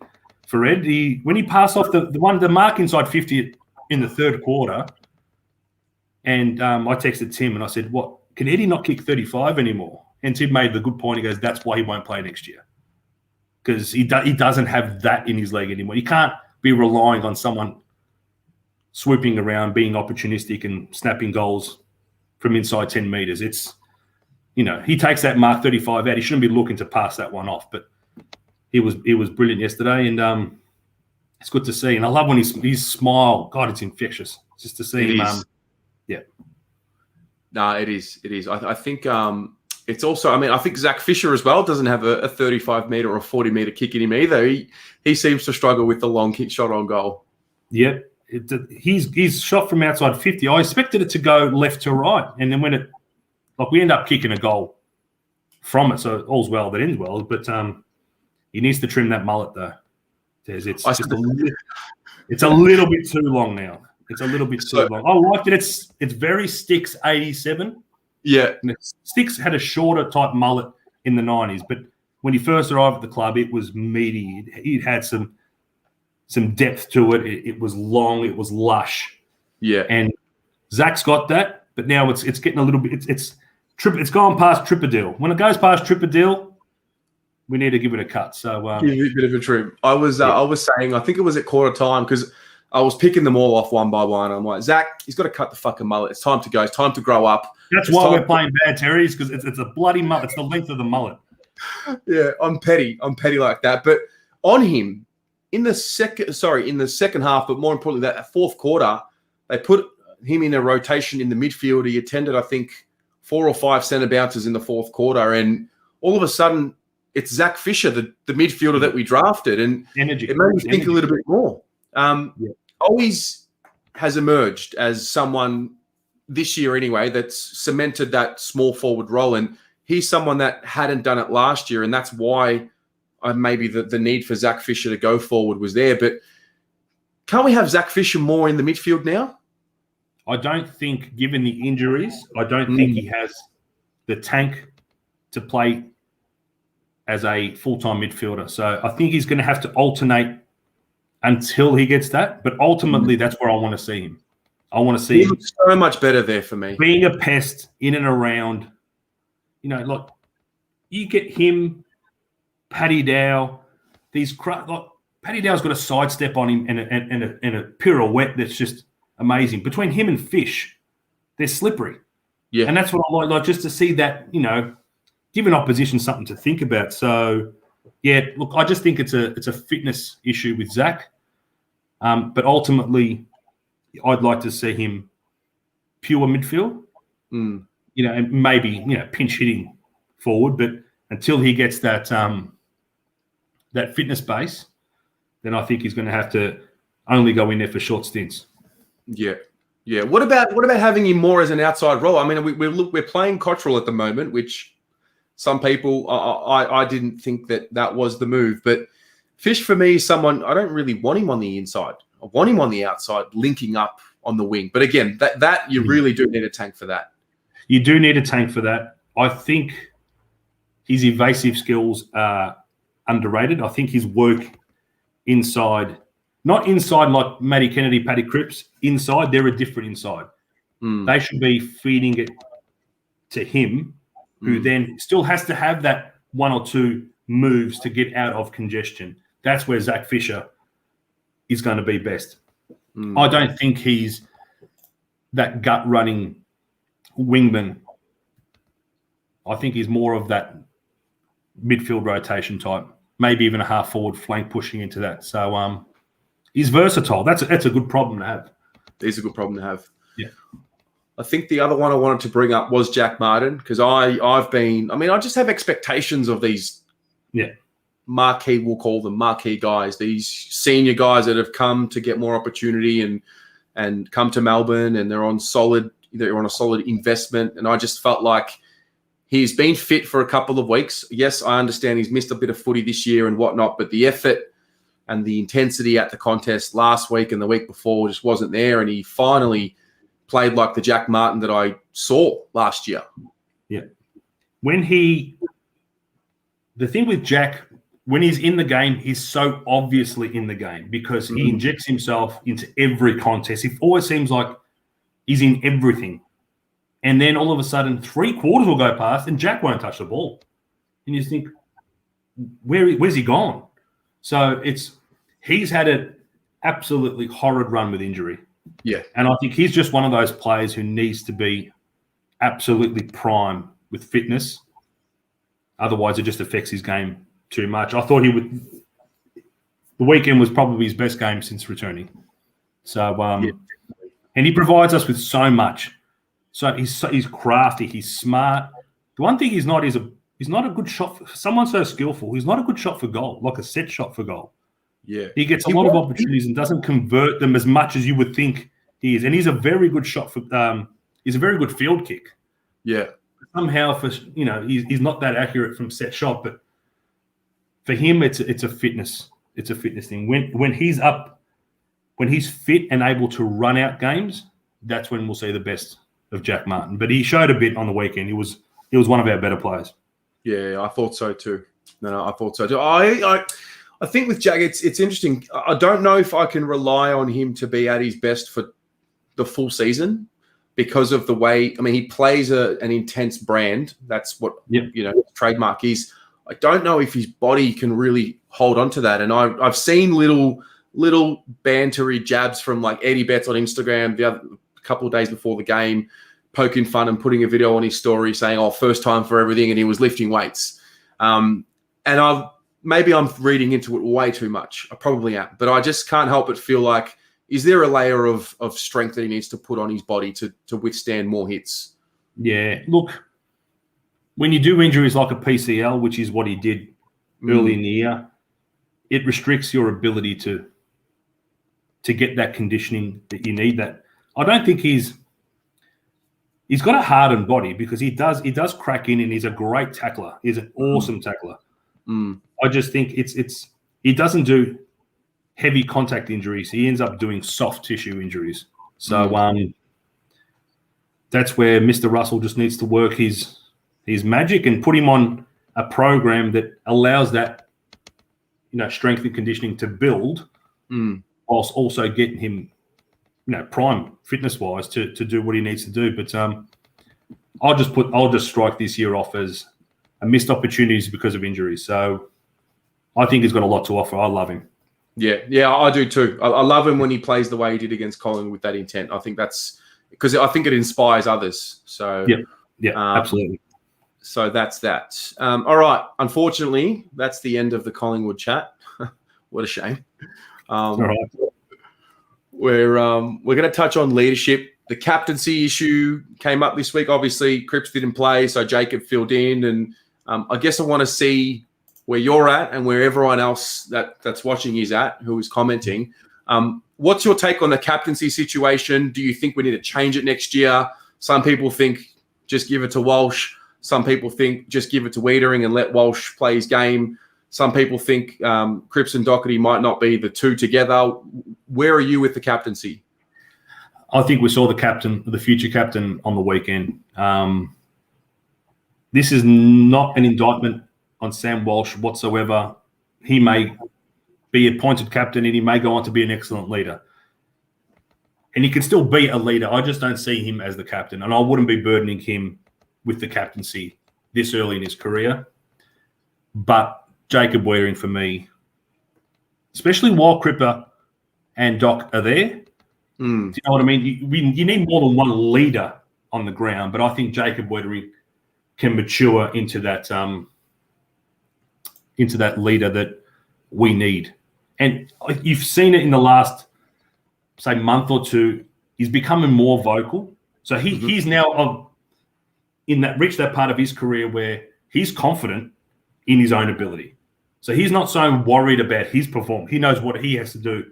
for Ed. When he passed off the mark inside 50 in the third quarter, and I texted Tim and I said, "What, can Eddie not kick 35 anymore?" And Tim made the good point. He goes, "That's why he won't play next year, because he doesn't have that in his leg anymore. You can't be relying on someone swooping around, being opportunistic and snapping goals from inside 10 meters. It's, he takes that mark 35 out. He shouldn't be looking to pass that one off, but he was brilliant yesterday, and it's good to see. And I love when his smile, God, it's infectious just to see him. No, it is. I think it's also, I think Zach Fisher as well doesn't have a 35-meter or a 40-meter kick in him either. He seems to struggle with the long kick shot on goal. Yep. He's shot from outside 50. I expected it to go left to right. And then when we end up kicking a goal from it, so all's well that ends well. But he needs to trim that mullet, though. It's a little bit too long now. It's a little bit too long. I like it. It's very Sticks 87. Yeah. Sticks had a shorter type mullet in the 90s, but when he first arrived at the club, it was meaty. It had some depth to it. It was long. It was lush. Yeah. And Zach's got that, but now it's getting a little bit. It's gone past Tripadil. When it goes past Tripadil, we need to give it a cut. So give it a bit of a trim. I was saying, I think it was at quarter time, because I was picking them all off one by one. I'm like, Zach, he's got to cut the fucking mullet. It's time to go. It's time to grow up. That's why we're playing bad, Terry, because it's a bloody mullet. It's the length of the mullet. Yeah, I'm petty. I'm petty like that. But on him, in the second half, but more importantly, that fourth quarter, they put him in a rotation in the midfield. He attended, I think, 4 or 5 centre bounces in the fourth quarter, and all of a sudden it's Zach Fisher, the midfielder that we drafted, and Energy. it made me think a little bit more. Always has emerged as someone this year anyway that's cemented that small forward role, and he's someone that hadn't done it last year, and that's why maybe the need for Zach Fisher to go forward was there. But can't we have Zach Fisher more in the midfield now? I don't think, given the injuries, I don't think he has the tank to play as a full-time midfielder. So I think he's going to have to alternate until he gets that. But ultimately, that's where I want to see him. I want to see him so much better there for me. Being a pest in and around, like you get him, Paddy Dow, Paddy Dow's got a sidestep on him and a pirouette that's just amazing. Between him and Fish, they're slippery. Yeah. And that's what I like just to see that, give an opposition something to think about. So, yeah, look, I just think it's a fitness issue with Zach. But ultimately, I'd like to see him pure midfield, and maybe, pinch hitting forward. But until he gets that fitness base, then I think he's going to have to only go in there for short stints. Yeah. Yeah. What about having him more as an outside role? I mean, we're playing Cottrell at the moment, which some people, I didn't think that was the move. But Fish, for me, is someone, I don't really want him on the inside. I want him on the outside, linking up on the wing. But again, that you really do need a tank for that. You do need a tank for that. I think his evasive skills are underrated. I think his work inside, not inside like Matty Kennedy, Paddy Cripps, inside, they're a different inside. They should be feeding it to him, who then still has to have that 1 or 2 moves to get out of congestion. That's where Zach Fisher is going to be best. I don't think he's that gut-running wingman. I think he's more of that midfield rotation type, maybe even a half-forward flank pushing into that. So he's versatile. That's a good problem to have. It is a good problem to have. Yeah. I think the other one I wanted to bring up was Jack Martin, because I just have expectations of these marquee, we'll call them marquee guys, these senior guys that have come to get more opportunity and come to Melbourne, and they're on a solid investment. And I just felt like he's been fit for a couple of weeks. Yes, I understand he's missed a bit of footy this year and whatnot, but the effort and the intensity at the contest last week and the week before just wasn't there. And he finally played like the Jack Martin that I saw last year. Yeah. The thing with Jack, when he's in the game, he's so obviously in the game because he injects himself into every contest. It always seems like he's in everything. And then all of a sudden, 3 quarters will go past and Jack won't touch the ball. And you think, where's he gone? So he's had an absolutely horrid run with injury. Yeah. And I think he's just one of those players who needs to be absolutely prime with fitness. Otherwise, it just affects his game too much. I thought the weekend was probably his best game since returning. So, and he provides us with so much. So he's crafty, he's smart. The one thing he's not a good shot for someone so skillful. He's not a good shot for goal, like a set shot for goal. Yeah. He gets a lot of opportunities and doesn't convert them as much as you would think he is. And he's a very good shot for he's a very good field kick. Yeah. Somehow he's not that accurate from set shot, but for him it's a fitness. It's a fitness thing. When he's fit and able to run out games, that's when we'll see the best of Jack Martin. But he showed a bit on the weekend. He was one of our better players. Yeah, I thought so too. No, I thought so too. I think with Jack, it's interesting. I don't know if I can rely on him to be at his best for the full season because of the way. I mean, he plays an intense brand. That's what trademark is. I don't know if his body can really hold on to that. And I've seen little bantery jabs from like Eddie Betts on Instagram a couple of days before the game, poking fun and putting a video on his story saying, first time for everything, and he was lifting weights. And maybe I'm reading into it way too much. I probably am. But I just can't help but feel like, is there a layer of strength that he needs to put on his body to withstand more hits? Yeah, look, when you do injuries like a PCL, which is what he did early in the year, it restricts your ability to get that conditioning that you need. That I don't think he's got a hardened body, because he does crack in, and he's a great tackler. He's an awesome tackler. I just think he doesn't do heavy contact injuries. He ends up doing soft tissue injuries. So that's where Mr. Russell just needs to work his magic and put him on a program that allows that, strength and conditioning to build, whilst also getting him, prime fitness wise to do what he needs to do. But I'll just strike this year off as a missed opportunities because of injuries. So I think he's got a lot to offer. I love him. Yeah, I do too. I love him when he plays the way he did against Collingwood with that intent. I think that's because I think it inspires others. So yeah, absolutely. So that's that. All right. Unfortunately, that's the end of the Collingwood chat. What a shame. All right. We're going to touch on leadership. The captaincy issue came up this week. Obviously, Cripps didn't play, so Jacob filled in. And I guess I want to see where you're at and where everyone else that's watching is at, who is commenting. What's your take on the captaincy situation? Do you think we need to change it next year? Some people think just give it to Walsh. Some people think just give it to Wiedering and let Walsh play his game. Some people think Cripps and Doherty might not be the two together. Where are you with the captaincy? I think we saw the future captain on the weekend. This is not an indictment on Sam Walsh whatsoever. He may be appointed captain and he may go on to be an excellent leader. And he can still be a leader. I just don't see him as the captain. And I wouldn't be burdening him with the captaincy this early in his career. But Jacob Wiedering for me, especially while Cripper and Doc are there, do you know what I mean? You need more than one leader on the ground, but I think Jacob Wiedering can mature into that leader that we need. And you've seen it in the last, say, month or two. He's becoming more vocal. So he's now reached that part of his career where he's confident in his own ability. So he's not so worried about his performance. He knows what he has to do.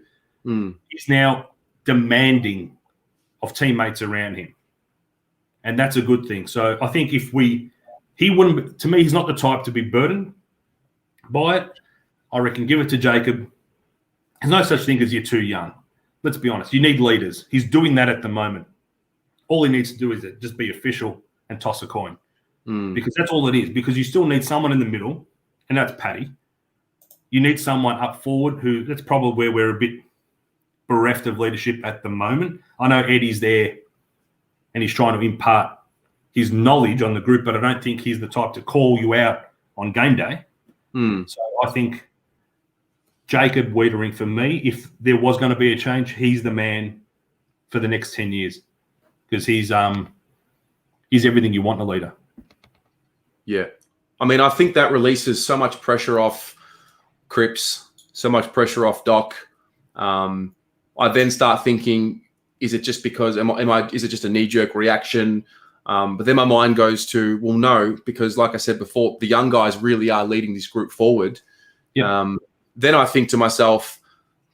He's now demanding of teammates around him. And that's a good thing. So I think he wouldn't, to me, he's not the type to be burdened by it. I reckon give it to Jacob. There's no such thing as you're too young. Let's be honest. You need leaders. He's doing that at the moment. All he needs to do is just be official and toss a coin. Because that's all it is. Because you still need someone in the middle, and that's Paddy. You need someone up forward that's probably where we're a bit bereft of leadership at the moment. I know Eddie's there and he's trying to impart his knowledge on the group, but I don't think he's the type to call you out on game day. So I think Jacob Wiedering, for me, if there was going to be a change, he's the man for the next 10 years because he's everything you want in a leader. Yeah. I mean, I think that releases so much pressure off Cripps, so much pressure off Doc. I then start thinking, is it just because is it just a knee-jerk reaction? But then my mind goes to, well, no, because like I said before, the young guys really are leading this group forward. Yeah. Then I think to myself,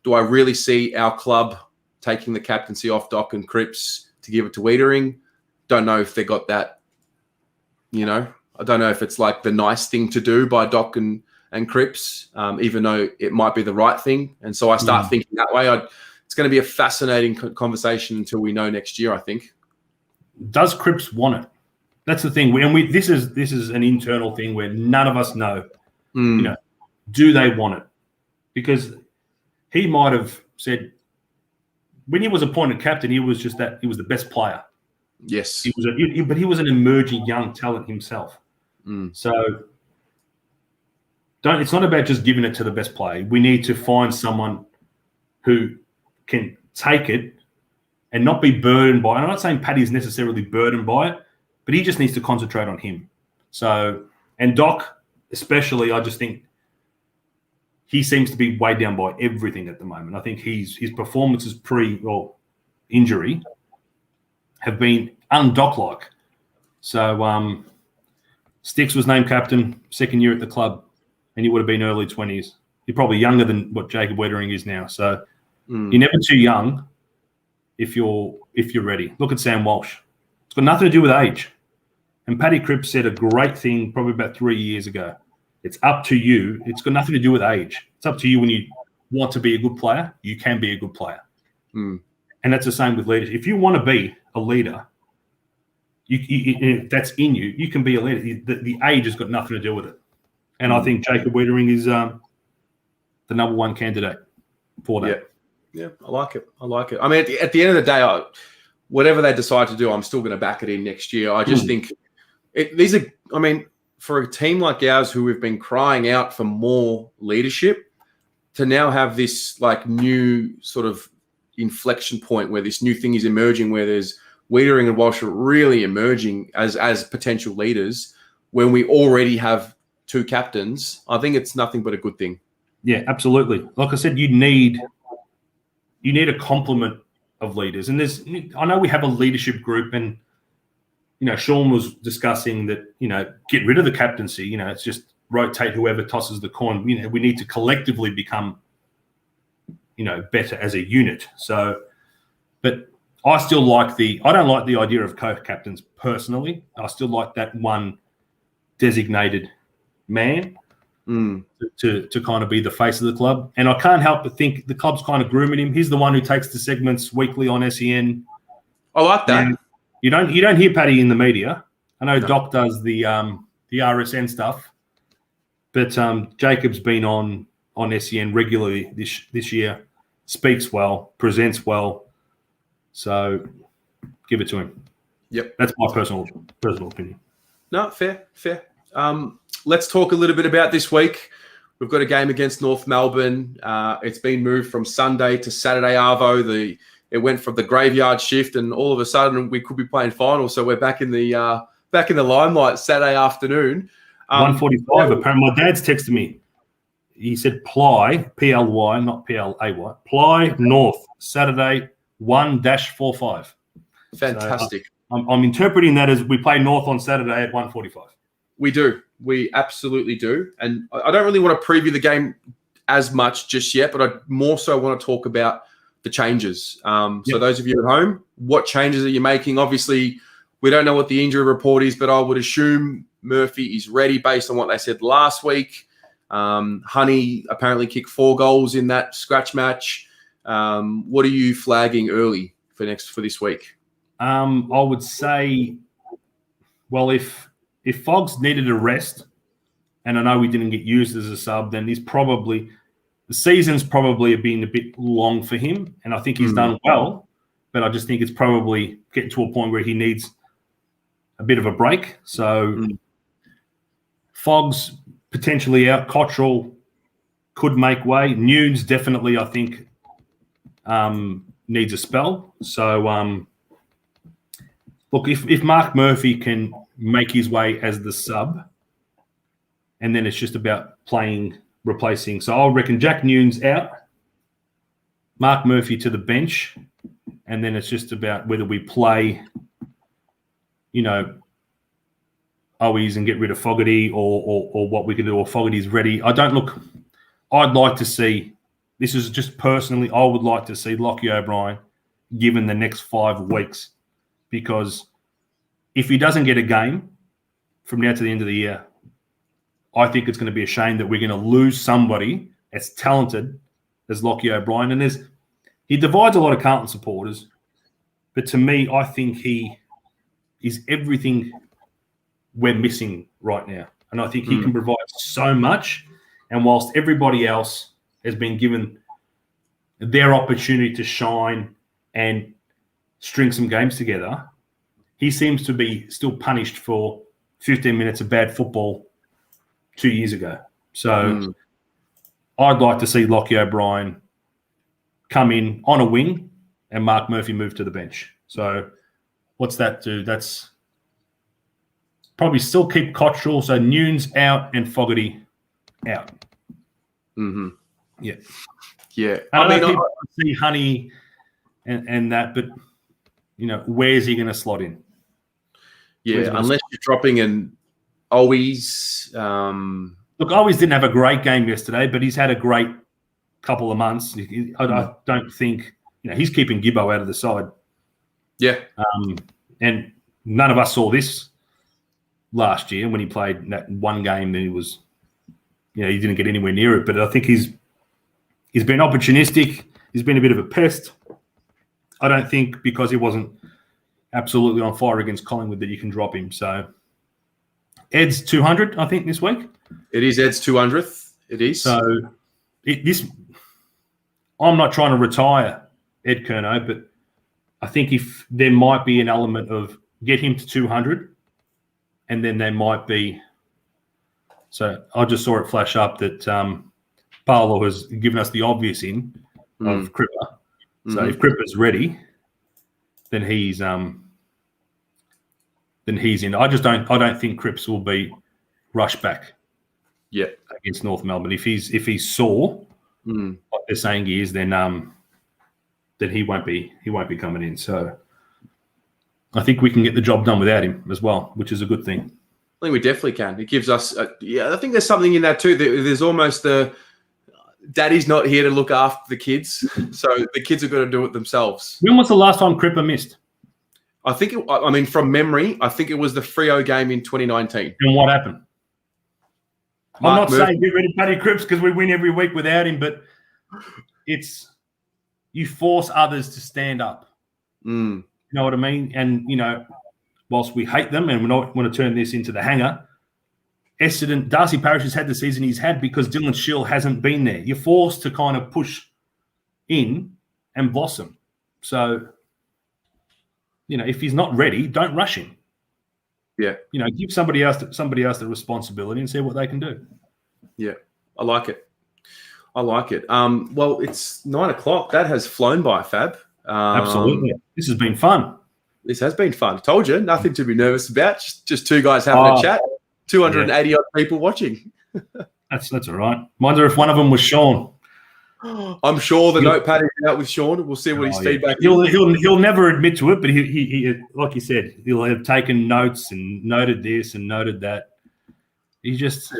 do I really see our club taking the captaincy off Doc and Cripps to give it to Wiedering? Don't know if they got that, I don't know if it's like the nice thing to do by Doc and Cripps, even though it might be the right thing. And so I start thinking that way. It's going to be a fascinating conversation until we know next year, I think. Does Cripps want it? That's the thing. This is an internal thing where none of us know. Do they want it? Because he might have said when he was appointed captain, he was the best player. Yes, but he was an emerging young talent himself. So it's not about just giving it to the best player. We need to find someone who can take it and not be burdened by it. I'm not saying Paddy's necessarily burdened by it, but he just needs to concentrate on him. So, and Doc especially, I just think he seems to be weighed down by everything at the moment. I think his performances pre-injury have been un-Doc-like. So Sticks was named captain, second year at the club, and he would have been early 20s. You're probably younger than what Jacob Wettering is now. So you're never too young if you're ready. Look at Sam Walsh. It's got nothing to do with age. And Paddy Cripps said a great thing probably about 3 years ago. It's up to you. It's got nothing to do with age. It's up to you when you want to be a good player, you can be a good player. And that's the same with leaders. If you want to be a leader, if that's in you, you can be a leader. The age has got nothing to do with it. And I think Jacob Wettering is the number one candidate for that. Yeah, I like it. I mean, at the end of the day, whatever they decide to do, I'm still going to back it in next year. I just think for a team like ours who have been crying out for more leadership, to now have this like new sort of inflection point where this new thing is emerging, where there's Wettering and Walsh are really emerging as potential leaders when we already have two captains, I think it's nothing but a good thing. Yeah, absolutely. Like I said, you need a complement of leaders. And I know we have a leadership group, and Sean was discussing that, get rid of the captaincy, it's just rotate whoever tosses the coin. We need to collectively become, better as a unit. So, but I still I don't like the idea of co-captains personally. I still like that one designated man to kind of be the face of the club. And I can't help but think the club's kind of grooming him. He's the one who takes the segments weekly on SEN. I like that. And you don't hear Paddy in the media. I know Doc does the RSN stuff, but Jacob's been on SEN regularly this year. Speaks well, presents well. So give it to him. Yep. That's my personal opinion. No, fair. Let's talk a little bit about this week. We've got a game against North Melbourne. It's been moved from Sunday to Saturday, Arvo. It went from the graveyard shift, and all of a sudden we could be playing finals. So we're back in the limelight Saturday afternoon. 1:45. Apparently, my dad's texted me. He said Ply, P-L-Y, not P-L-A-Y. Ply North, Saturday, 1-45. Fantastic. So, I'm interpreting that as we play North on Saturday at 1:45. We do. We absolutely do. And I don't really want to preview the game as much just yet, but I more so want to talk about the changes. So those of you at home, what changes are you making? Obviously, we don't know what the injury report is, but I would assume Murphy is ready based on what they said last week. Honey apparently kicked 4 goals in that scratch match. What are you flagging early for this week? I would say, well, if Foggs needed a rest, and I know we didn't get used as a sub, then the season's probably been a bit long for him, and I think he's done well, but I just think it's probably getting to a point where he needs a bit of a break. So Foggs potentially out. Cottrell could make way. Nunes definitely, I think, needs a spell. So, look, if Mark Murphy can make his way as the sub, and then it's just about replacing. So I reckon Jack Nunes out, Mark Murphy to the bench, and then it's just about whether we play, Owies and get rid of Fogarty or what we can do, or Fogarty's ready. I'd like to see, this is just personally, I would like to see Lachie O'Brien given the next 5 weeks, because if he doesn't get a game from now to the end of the year, I think it's going to be a shame that we're going to lose somebody as talented as Lachie O'Brien. And he divides a lot of Carlton supporters, but to me, I think he is everything we're missing right now. And I think he can provide so much. And whilst everybody else has been given their opportunity to shine and string some games together, he seems to be still punished for 15 minutes of bad football 2 years ago. So I'd like to see Lachie O'Brien come in on a wing and Mark Murphy move to the bench. So what's that do? That's probably still keep Cottrell, so Nunes out and Fogarty out. Mm-hmm. Yeah. Yeah. I mean, I see Honey and that, but, where's he going to slot in? Yeah, unless you're dropping an always. Look, Always didn't have a great game yesterday, but he's had a great couple of months. I don't think he's keeping Gibbo out of the side. Yeah, and none of us saw this last year when he played that one game. Then he was, he didn't get anywhere near it. But I think he's been opportunistic. He's been a bit of a pest. I don't think because he wasn't absolutely on fire against Collingwood that you can drop him. So Ed's 200, I think, this week. It is Ed's 200th. It is. So I'm not trying to retire Ed Curnow, but I think if there might be an element of get him to 200, and then there might be. So I just saw it flash up that Paolo has given us the obvious in of Cripper. So if Cripper's ready, then he's in. I don't think Cripps will be rushed back. Yeah, against North Melbourne. If he's sore, what they're saying is, then he won't be coming in. So I think we can get the job done without him as well, which is a good thing. I think we definitely can. It gives us, I think there's something in that too. There's almost daddy's not here to look after the kids, so the kids are going to do it themselves. When was the last time Cripper missed? I think, from memory, I think it was the Freo game in 2019. And what happened? Mark I'm not saying get rid of Paddy Cripps because we win every week without him, but it's you force others to stand up. You know what I mean? And, whilst we hate them and we don't want to turn this into the hanger, Darcy Parish has had the season he's had because Dylan Shill hasn't been there. You're forced to kind of push in and blossom. So, if he's not ready, don't rush him. Yeah. Give somebody else the responsibility and see what they can do. Yeah. I like it. Well, it's 9:00. That has flown by, Fab. Absolutely. This has been fun. This has been fun. I told you, nothing to be nervous about. Just two guys having a chat. 280 odd people watching. That's all right. Wonder if one of them was Sean. I'm sure the notepad is out with Sean. We'll see what his feedback is. He'll never admit to it, but he like you said, he'll have taken notes and noted this and noted that. He just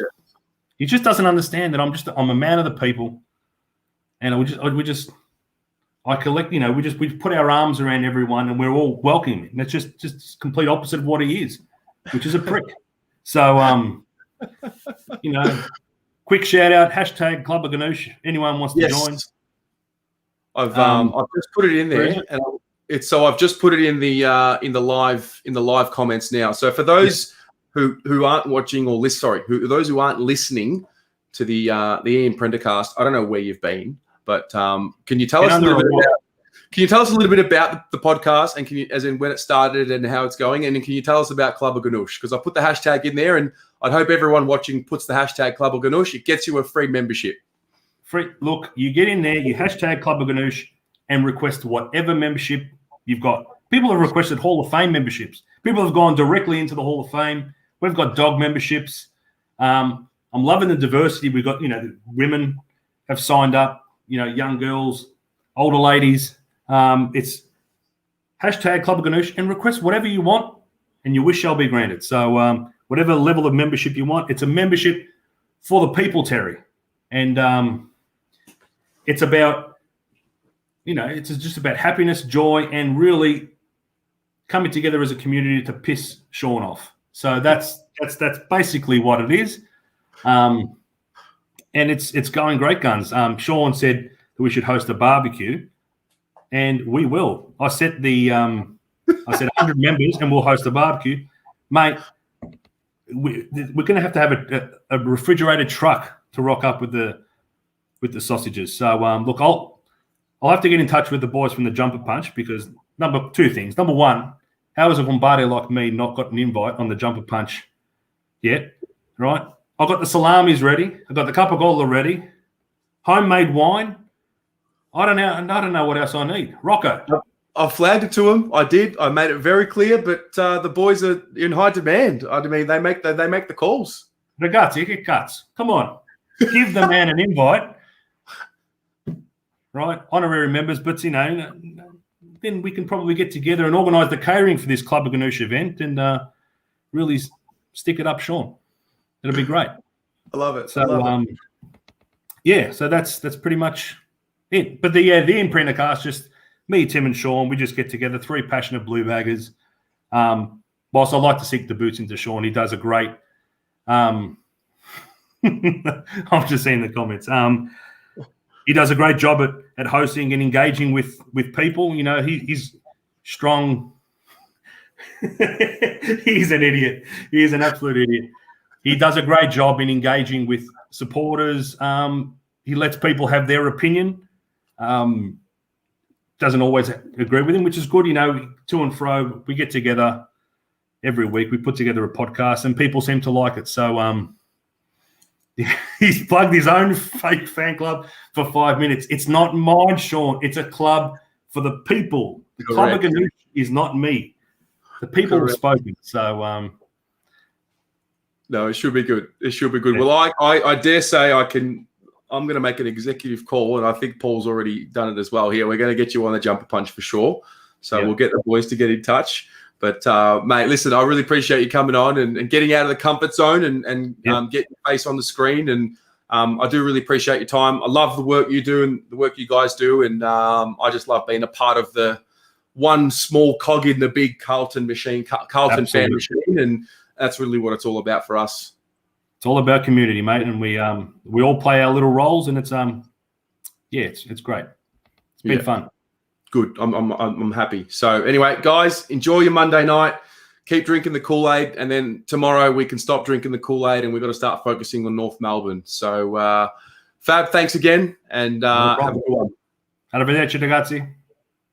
doesn't understand that I'm a man of the people, and I collect. We put our arms around everyone, and we're all welcoming. And that's just complete opposite of what he is, which is a prick. So quick shout out, #Club of Ganoush. Anyone wants to join? I've just put it in there, and I've just put it in the live comments now. So for those who aren't watching or those who aren't listening to the Ian Prendercast, I don't know where you've been, but can you tell us a little bit about? Can you tell us a little bit about the podcast and as in when it started and how it's going? And then can you tell us about Club of Ganoush? Because I put the hashtag in there, and I'd hope everyone watching puts the hashtag Club of Ganoush. It gets you a free membership. Look, you get in there, you hashtag Club of Ganoush and request whatever membership you've got. People have requested Hall of Fame memberships. People have gone directly into the Hall of Fame. We've got dog memberships. I'm loving the diversity. We've got, women have signed up, young girls, older ladies. It's hashtag Club of Ganoush and request whatever you want and your wish shall be granted. So whatever level of membership you want, it's a membership for the people, Terry. And it's about, it's just about happiness, joy, and really coming together as a community to piss Sean off. So that's basically what it is. And it's going great guns. Sean said that we should host a barbecue. And we will. I said 100 members, and we'll host a barbecue, mate. We're going to have a refrigerated truck to rock up with the sausages. So look, I'll have to get in touch with the boys from the Jumper Punch because two things. Number one, how has a bombardier like me not got an invite on the Jumper Punch yet? Right? I've got the salamis ready. I've got the capocola ready. Homemade wine. I don't know what else I need. Rocco. I flagged it to him. I did. I made it very clear, but the boys are in high demand. I mean, they make the calls. Ragazzi, che cazzo. Come on. Give the man an invite. Right? Honorary members, but, then we can probably get together and organise the catering for this Club of Ganoush event and really stick it up Sean. It'll be great. I love it. So so that's pretty much it. But the imprint of cast, just me, Tim, and Sean. We just get together, 3 passionate blue baggers. Whilst I like to sink the boots into Sean, he does a great. I'm just seeing the comments. He does a great job at hosting and engaging with people. You know, he's strong. He's an idiot. He is an absolute idiot. He does a great job in engaging with supporters. He lets people have their opinion. Doesn't always agree with him, which is good. You know, to and fro, we get together every week. We put together a podcast, and people seem to like it. So he's plugged his own fake fan club for 5 minutes. It's not mine, Sean. It's a club for the people. The Club of Ganoush is not me. The people have spoken. So no, it should be good. It should be good. Yeah. Well, I dare say I'm going to make an executive call, and I think Paul's already done it as well here. We're going to get you on the jumper punch for sure. So we'll get the boys to get in touch. But, mate, listen, I really appreciate you coming on and getting out of the comfort zone and getting your face on the screen. And I do really appreciate your time. I love the work you do and the work you guys do. And I just love being a part of the one small cog in the big Carlton machine, Carlton fan machine. And that's really what it's all about for us. It's all about community, mate. And we all play our little roles, and it's it's great. It's been fun. Good. I'm happy. So anyway, guys, enjoy your Monday night. Keep drinking the Kool-Aid, and then tomorrow we can stop drinking the Kool-Aid, and we've got to start focusing on North Melbourne. So, Fab, thanks again, and have a good one. Arrivederci, ragazzi.